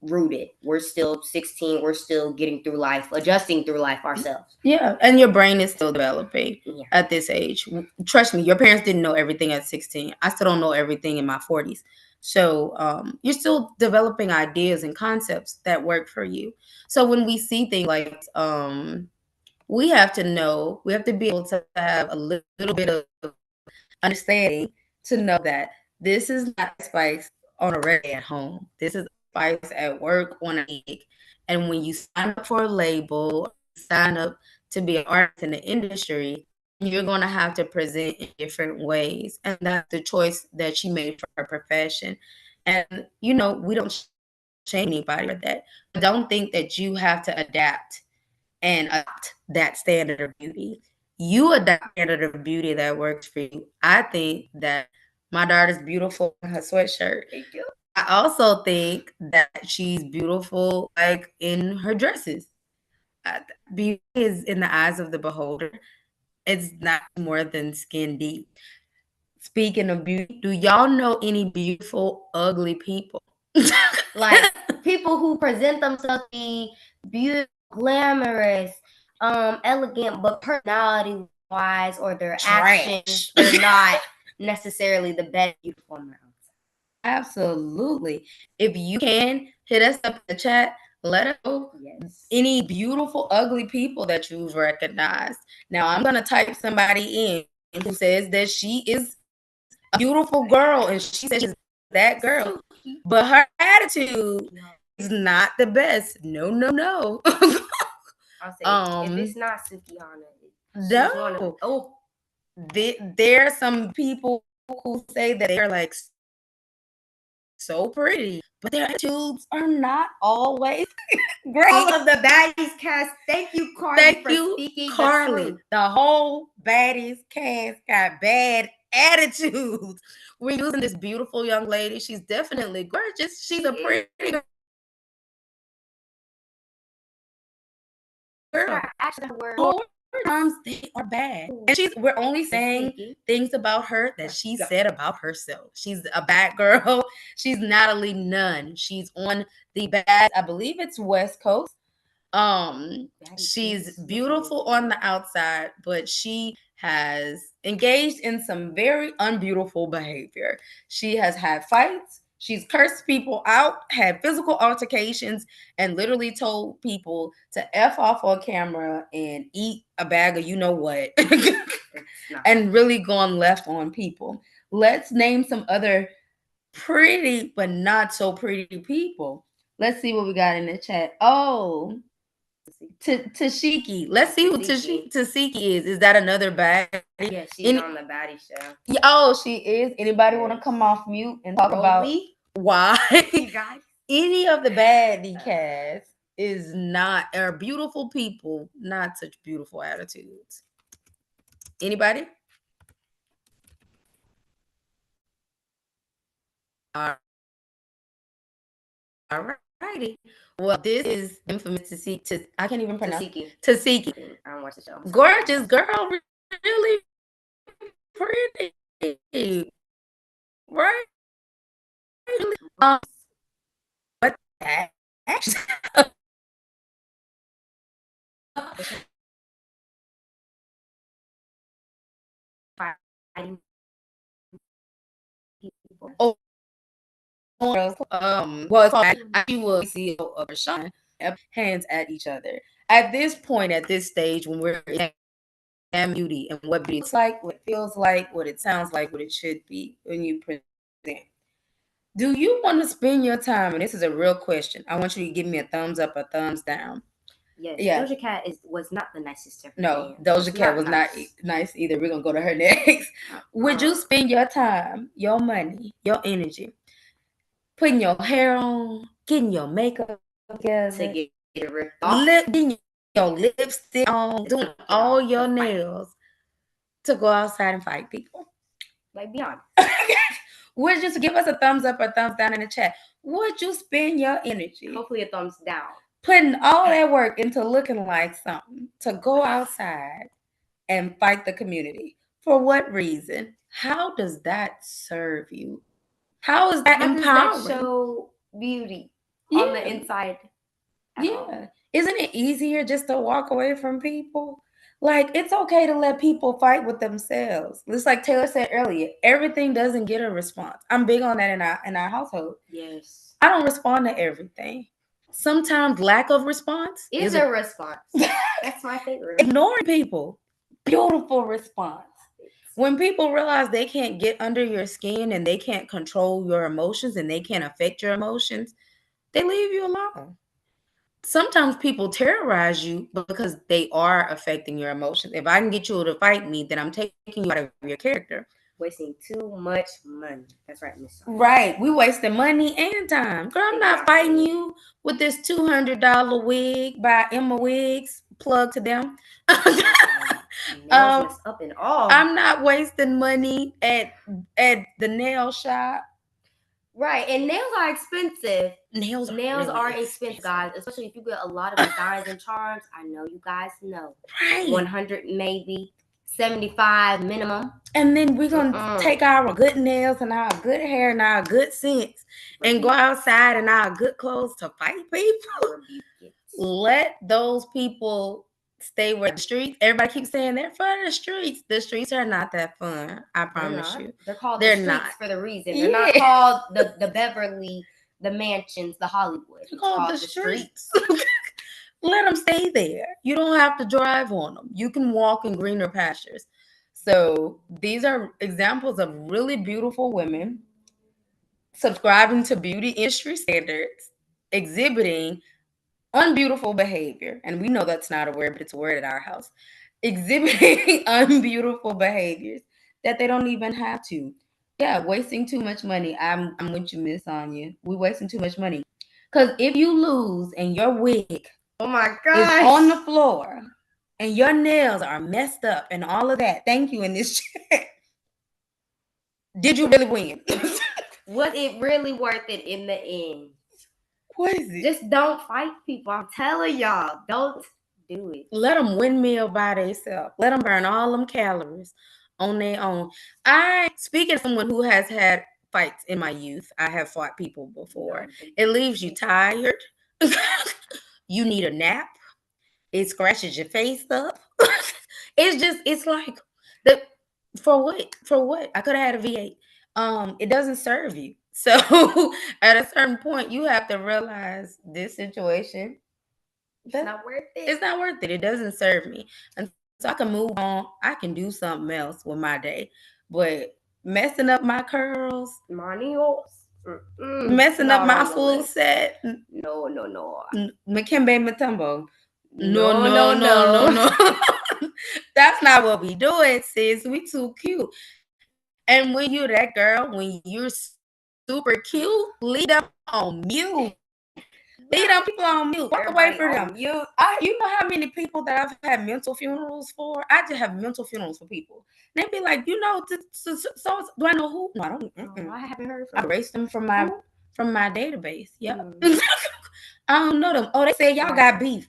rooted. We're still 16, we're still getting through life, adjusting through life ourselves. Yeah, and your brain is still developing at this age. Trust me, your parents didn't know everything at 16. I still don't know everything in my 40s. So you're still developing ideas and concepts that work for you. So when we see things like we have to be able to have a little bit of understanding to know that this is not Spice on a regular at home. This is Spice at work on a gig. And when you sign up for a label, sign up to be an artist in the industry, you're going to have to present in different ways. And that's the choice that she made for her profession. And, we don't shame anybody for that. But don't think that you have to adapt and adopt that standard of beauty. You adopt standard of beauty that works for you. I think that my daughter's beautiful in her sweatshirt. Thank you. I also think that she's beautiful like in her dresses. Beauty is in the eyes of the beholder. It's not more than skin deep. Speaking of beauty, do y'all know any beautiful, ugly people? Like people who present themselves to be beautiful, glamorous, elegant, but personality wise or their actions, they're not necessarily the best beautiful amounts. Absolutely. If you can, hit us up in the chat. Let us know any beautiful, ugly people that you've recognized. Now, I'm going to type somebody in who says that she is a beautiful girl and she says she's that girl, but her attitude is not the best. No. I'll say, if it's not Sukihana, there are some people who say that they're like so pretty, but their attitudes are not always great. All of the baddies cast. Thank you, Carly, speaking Carly. the truth. The whole baddies cast got bad attitudes. We're using this beautiful young lady. She's definitely gorgeous. She's a pretty girl. Actually, the word. Times they are bad, and we're only saying things about her that she said about herself. She's a bad girl. She's Natalie Nunn. She's on the bad, I believe it's West Coast. She's beautiful on the outside, but she has engaged in some very unbeautiful behavior. She has had fights. She's cursed people out, had physical altercations, and literally told people to F off on camera and eat a bag of you know what, and really gone left on people. Let's name some other pretty but not so pretty people. Let's see what we got in the chat. Oh, Tashiki. Let's see who Tashiki is. Is that another baddie? Yeah, she's on the baddie show. Oh, she is. Anybody want to come off mute and talk about why any of the baddie cast are beautiful people, not such beautiful attitudes? Anybody? All righty. Well, this is infamous Tasiki. I can't even pronounce Tasiki. I don't watch the show. Gorgeous girl, really pretty, right? What the oh, well, she was CEO of Rashawn, hands at each other. At this point, at this stage, when we're in beauty and what beauty looks like, what it feels like, what it sounds like, what it should be when you present. Do you want to spend your time? And this is a real question. I want you to give me a thumbs up, a thumbs down. Yes, yeah. Doja Cat was not the nicest. No, Doja Cat was not nice either. We're gonna go to her next. Would you spend your time, your money, your energy, putting your hair on, getting your makeup together, to get it ripped off, getting your lipstick on, doing all your nails to go outside and fight people? Like, be honest. Would you give us a thumbs up or thumbs down in the chat? Would you spend your energy? Hopefully a thumbs down. Putting all that work into looking like something to go outside and fight the community. For what reason? How does that serve you? How is that empowering? Does that show beauty on the inside? Yeah. Isn't it easier just to walk away from people? Like, it's okay to let people fight with themselves. Just like Taylor said earlier, everything doesn't get a response. I'm big on that in our household. Yes. I don't respond to everything. Sometimes lack of response is a response. That's my favorite. Ignoring people. Beautiful response. When people realize they can't get under your skin and they can't control your emotions and they can't affect your emotions, they leave you alone. Sometimes people terrorize you because they are affecting your emotions. If I can get you to fight me, then I'm taking you out of your character. Wasting too much money. That's right, Miss. Right. We wasting money and time. Girl, I'm not fighting you with this $200 wig by Emma Wigs. Plug to them. Nails up and all. I'm not wasting money at the nail shop. Right, and nails are expensive. Nails are really expensive, guys. Especially if you get a lot of designs and charms. I know you guys know. Right. 100 maybe, 75 minimum. And then we're gonna take our good nails and our good hair and our good sense and go outside in our good clothes to fight people. Let those people stay with the streets. Everybody keeps saying they're for the streets. The streets are not that fun. I promise you. They're called the streets for the reason. They're not called the Beverly, the mansions, the Hollywood. It's called the streets. Let them stay there. You don't have to drive on them. You can walk in greener pastures. So these are examples of really beautiful women subscribing to beauty industry standards, exhibiting unbeautiful behavior. And we know that's not a word, but it's a word at our house. Exhibiting unbeautiful behaviors that they don't even have to. Yeah, wasting too much money. I'm with you, Miss Anya. We're wasting too much money. Because if you lose and your wig oh my God is on the floor and your nails are messed up and all of that, thank you in this chat. Did you really win? Was it really worth it in the end? What is it? Just don't fight people. I'm telling y'all, don't do it. Let them windmill by themselves. Let them burn all them calories on their own. Speaking of someone who has had fights in my youth, I have fought people before. It leaves you tired. You need a nap. It scratches your face up. It's like the for what? For what? I could have had a V8. It doesn't serve you. So at a certain point, you have to realize this situation. It's not worth it. It's not worth it. It doesn't serve me. And so I can move on. I can do something else with my day. But messing up my curls, messing up my full set. No. Makembe Matumbo. No. That's not what we doing, sis. We too cute. And when you're that girl, when you're super cute, leave them on mute. Leave them people on mute. Walk away from them. You know how many people that I've had mental funerals for? I just have mental funerals for people. They be like, so do I know who? No, I don't. I haven't heard from I erased them from my database. Yeah. I don't know them. Oh, they said y'all got beef.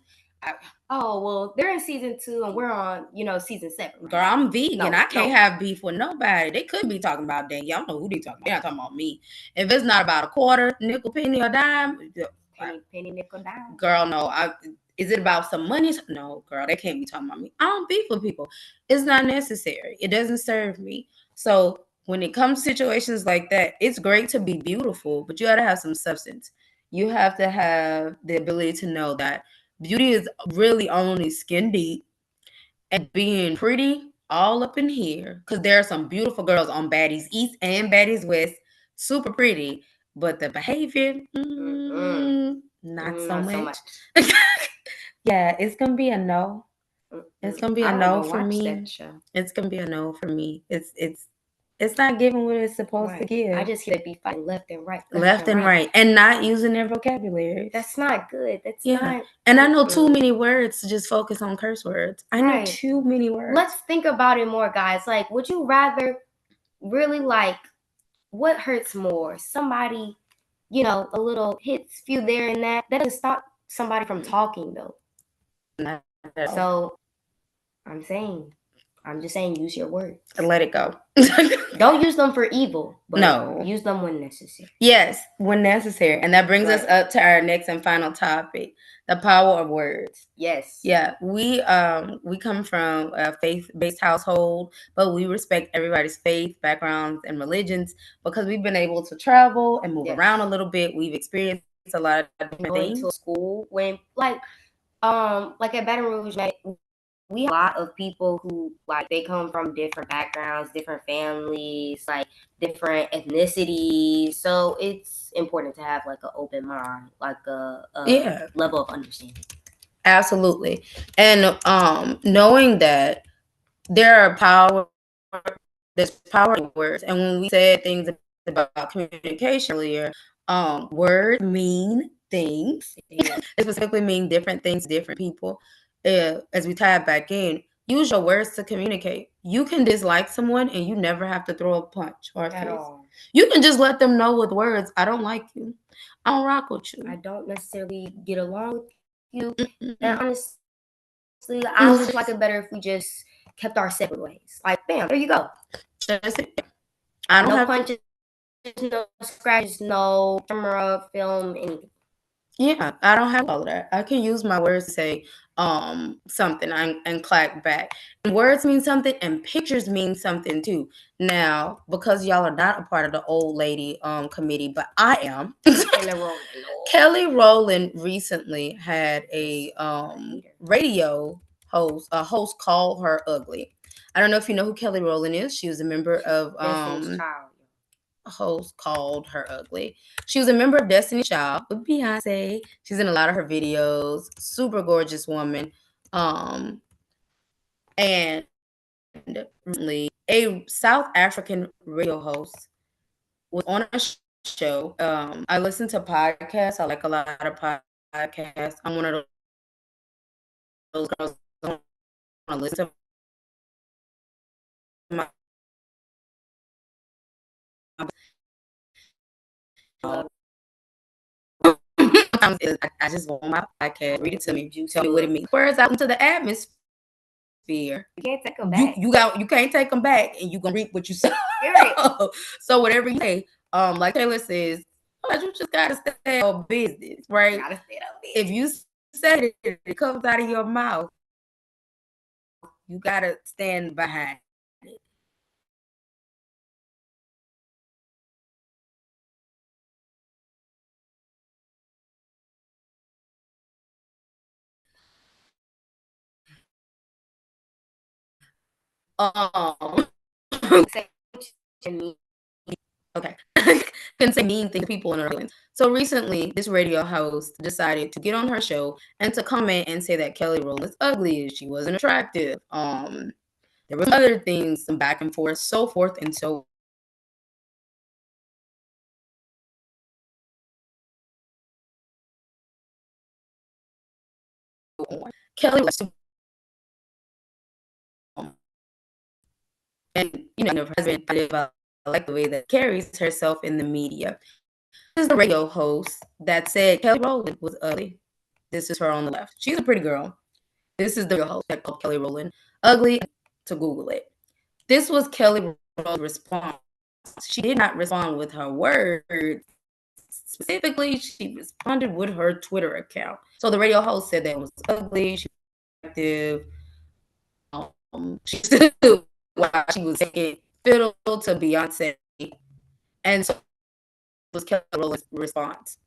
Oh, well, they're in season 2 and we're on, season 7. Right? Girl, I'm vegan. I can't have beef with nobody. They could be talking about that. Y'all know who they talking about. They're not talking about me. If it's not about a quarter, nickel, penny, or dime. Penny, nickel, dime. Girl, no. Is it about some money? No, girl, they can't be talking about me. I don't beef with people. It's not necessary. It doesn't serve me. So when it comes to situations like that, it's great to be beautiful, but you got to have some substance. You have to have the ability to know that beauty is really only skin deep and being pretty all up in here. Because there are some beautiful girls on Baddies East and Baddies West, super pretty, but the behavior, not so much. Yeah, it's gonna be a no. It's gonna be a no for me. It's gonna be a no for me. It's not giving what it's supposed to give. I just hear it be fighting left and right. Left and right. And not using their vocabulary. That's not good. That's not. And I know too many words to just focus on curse words. I know too many words. Let's think about it more, guys. Like, would you rather really what hurts more? Somebody, a little hits few there and that. That doesn't stop somebody from talking though. So I'm just saying, use your words. Let it go. Don't use them for evil. But no. Use them when necessary. Yes, when necessary. And that brings us up to our next and final topic, the power of words. Yes. Yeah, we come from a faith-based household, but we respect everybody's faith, backgrounds, and religions because we've been able to travel and move around a little bit. We've experienced a lot of different things. Going to school when at Baton Rouge, we have a lot of people who they come from different backgrounds, different families, different ethnicities. So it's important to have an open mind, a level of understanding. Absolutely. And knowing that there's power in words. And when we said things about communication earlier, words mean things. They specifically mean different things to different people. As we tie it back in, use your words to communicate. You can dislike someone and you never have to throw a punch or a fist. You can just let them know with words, I don't like you. I don't rock with you. I don't necessarily get along with you. And honestly, I would like it better if we just kept our separate ways. Bam, there you go. That's it. I don't have punches, no scratches, no camera, film, anything. Yeah, I don't have all of that. I can use my words to say something and clap back. And words mean something and pictures mean something too. Now, because y'all are not a part of the old lady committee, but I am. Kelly Rowland recently had a radio host, a host called her ugly. I don't know if you know who Kelly Rowland is. She was a member of a host called her ugly. She was a member of Destiny's Child with Beyonce. She's in a lot of her videos. Super gorgeous woman. And recently, a South African radio host was on a show. I listen to podcasts. I like a lot of podcasts. I'm one of those girls who want to listen to my I just want my podcast. Read it to me. You tell me what it means. Words out into the atmosphere. You can't take them back. You can't take them back, and you gonna reap what you say. So whatever you say, like Taylor says, you just gotta stay on business, right? Gotta stay on business. If you say it comes out of your mouth. You gotta stand behind it. Okay. Can say mean things to people in her feelings. So recently, this radio host decided to get on her show and to comment and say that Kelly Rowland is ugly, she wasn't attractive. There was other things, some back and forth, so forth and so on. Kelly was and her husband, I like the way that carries herself in the media. This is the radio host that said Kelly Rowland was ugly. This is her on the left. She's a pretty girl. This is the real host that called Kelly Rowland ugly. To Google it. This was Kelly Rowland's response. She did not respond with her words. Specifically, she responded with her Twitter account. So the radio host said that it was ugly, she was active. She stood while she was taking fiddle to Beyonce. And so it was Kelly Rowland's response.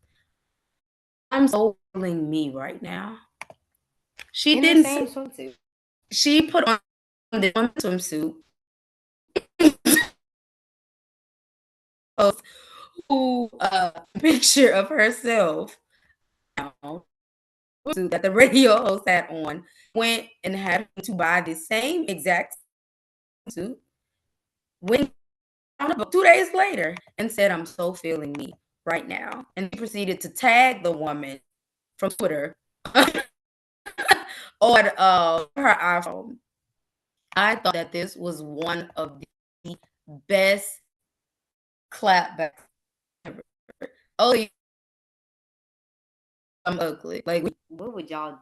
I'm so feeling me right now. She didn't say swimsuit. She put on the swimsuit. Who picture of herself that the radio host had on, went and had to buy the same exact suit, went about 2 days later and said, I'm so feeling me right now. And he proceeded to tag the woman from Twitter on her iPhone. I thought that this was one of the best clapbacks ever. Oh, yeah. I'm ugly. Like, what would y'all do?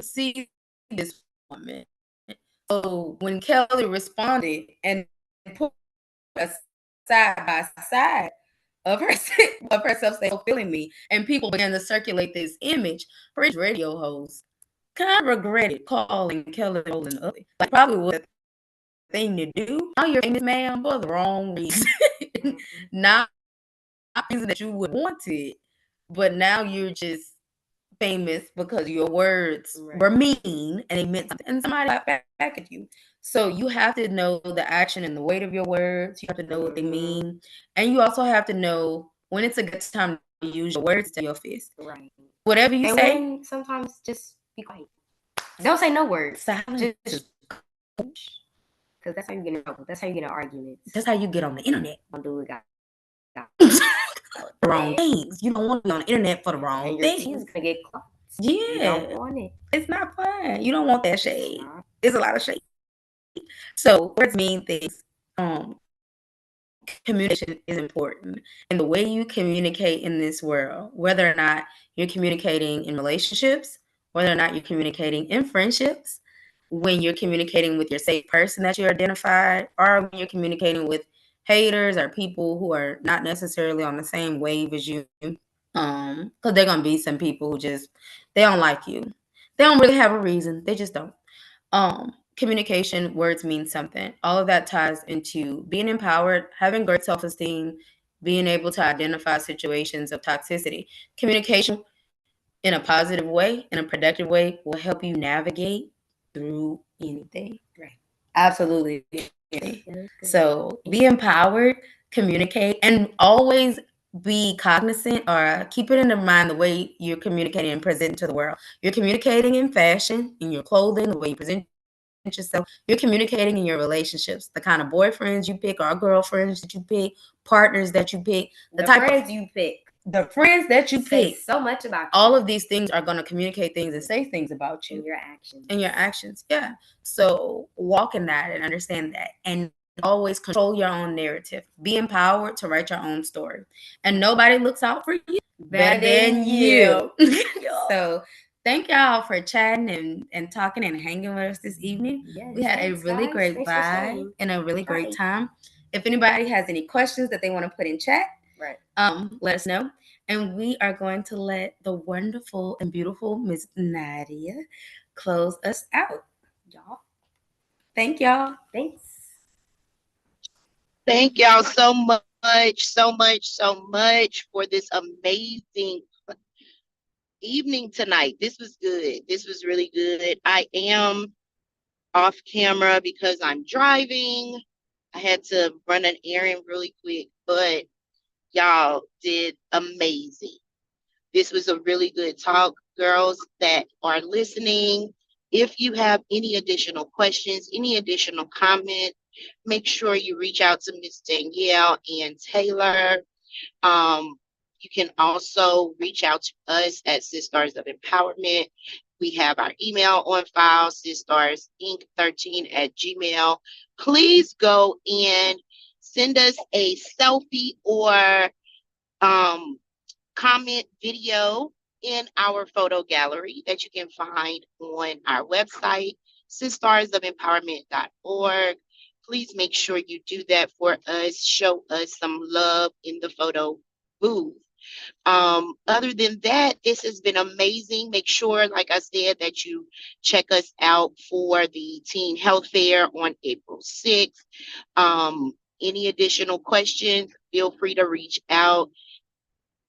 See this woman. So when Kelly responded and put a side by side of herself saying, feeling me, and people began to circulate this image for his radio host, kind of regretted calling Kelly Rowland ugly. Like, probably was a thing to do. Now you're famous, ma'am, for the wrong reason. Not reason that you would want it, but now you're just famous because your words were mean and they meant something, and somebody got back at you. So you have to know the action and the weight of your words. You have to know what they mean, and you also have to know when it's a good time to use your words to your fist. Right. Whatever you and say, when sometimes just be quiet. Don't say no words. Just because that's how you get in trouble. That's how you get in arguments. That's how you get on the internet. Don't do it, guys. Wrong things. You don't want to be on the internet for the wrong things. Your team's gonna get caught. Yeah, you don't want it. It's not fun. You don't want that shade. It's a lot of shade. So words mean things. Communication is important, and the way you communicate in this world, whether or not you're communicating in relationships, whether or not you're communicating in friendships, when you're communicating with your safe person that you identified, or when you're communicating with haters or people who are not necessarily on the same wave as you, because they're gonna be some people who just they don't like you. They don't really have a reason. They just don't. Communication, words mean something. All of that ties into being empowered, having great self-esteem, being able to identify situations of toxicity. Communication in a positive way, in a productive way, will help you navigate through anything. Right. Absolutely. So be empowered, communicate, and always be cognizant or keep it in mind the way you're communicating and presenting to the world. You're communicating in fashion, in your clothing, the way you present yourself. You're communicating in your relationships, the kind of boyfriends you pick or girlfriends that you pick, partners that you pick, the type of friends you pick. The friends that you pick. So much about you. All of these things are going to communicate things and say things about you. And your actions. And your actions, yeah. So walk in that and understand that. And always control your own narrative. Be empowered to write your own story. And nobody looks out for you better than you. So thank y'all for chatting and talking and hanging with us this evening. Yes, We had a thanks, really guys. great Thanks for vibe staying. and a really great Right. time. If anybody has any questions that they want to put in chat, let us know. And we are going to let the wonderful and beautiful Miss Nadia close us out. Y'all. Thank y'all. Thanks. Thank y'all so much for this amazing evening tonight. This was good. This was really good. I am off camera because I'm driving. I had to run an errand really quick, but y'all did amazing. This was a really good talk, girls that are listening. If you have any additional questions, any additional comments, make sure you reach out to Miss Danielle and Taylor. You can also reach out to us at Sisters of Empowerment. We have our email on file, sistersinc13@gmail. Please go and send us a selfie or comment video in our photo gallery that you can find on our website, sistersofempowerment.org. Please make sure you do that for us. Show us some love in the photo booth. Other than that, this has been amazing. Make sure, like I said, that you check us out for the Teen Health Fair on April 6th. Any additional questions, feel free to reach out.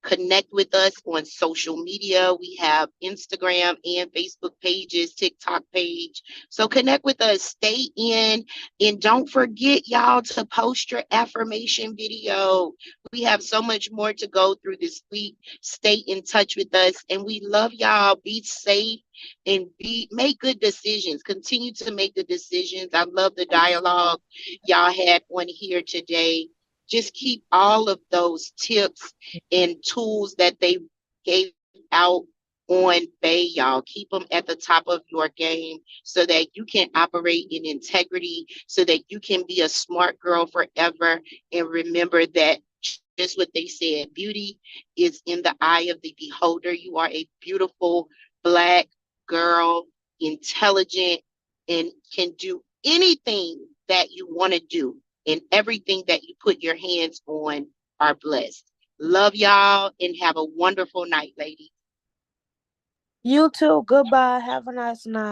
Connect with us on social media. We have Instagram and Facebook pages, TikTok page. So connect with us, stay in, and don't forget, y'all, to post your affirmation video. We have so much more to go through this week. Stay in touch with us, and we love y'all. Be safe and make good decisions. Continue to make good decisions. I love the dialogue y'all had on here today. Just keep all of those tips and tools that they gave out on Bay, y'all. Keep them at the top of your game so that you can operate in integrity, so that you can be a smart girl forever. And remember that just what they said, beauty is in the eye of the beholder. You are a beautiful Black girl, intelligent, and can do anything that you want to do. And everything that you put your hands on are blessed. Love y'all and have a wonderful night, ladies. You too. Goodbye. Have a nice night.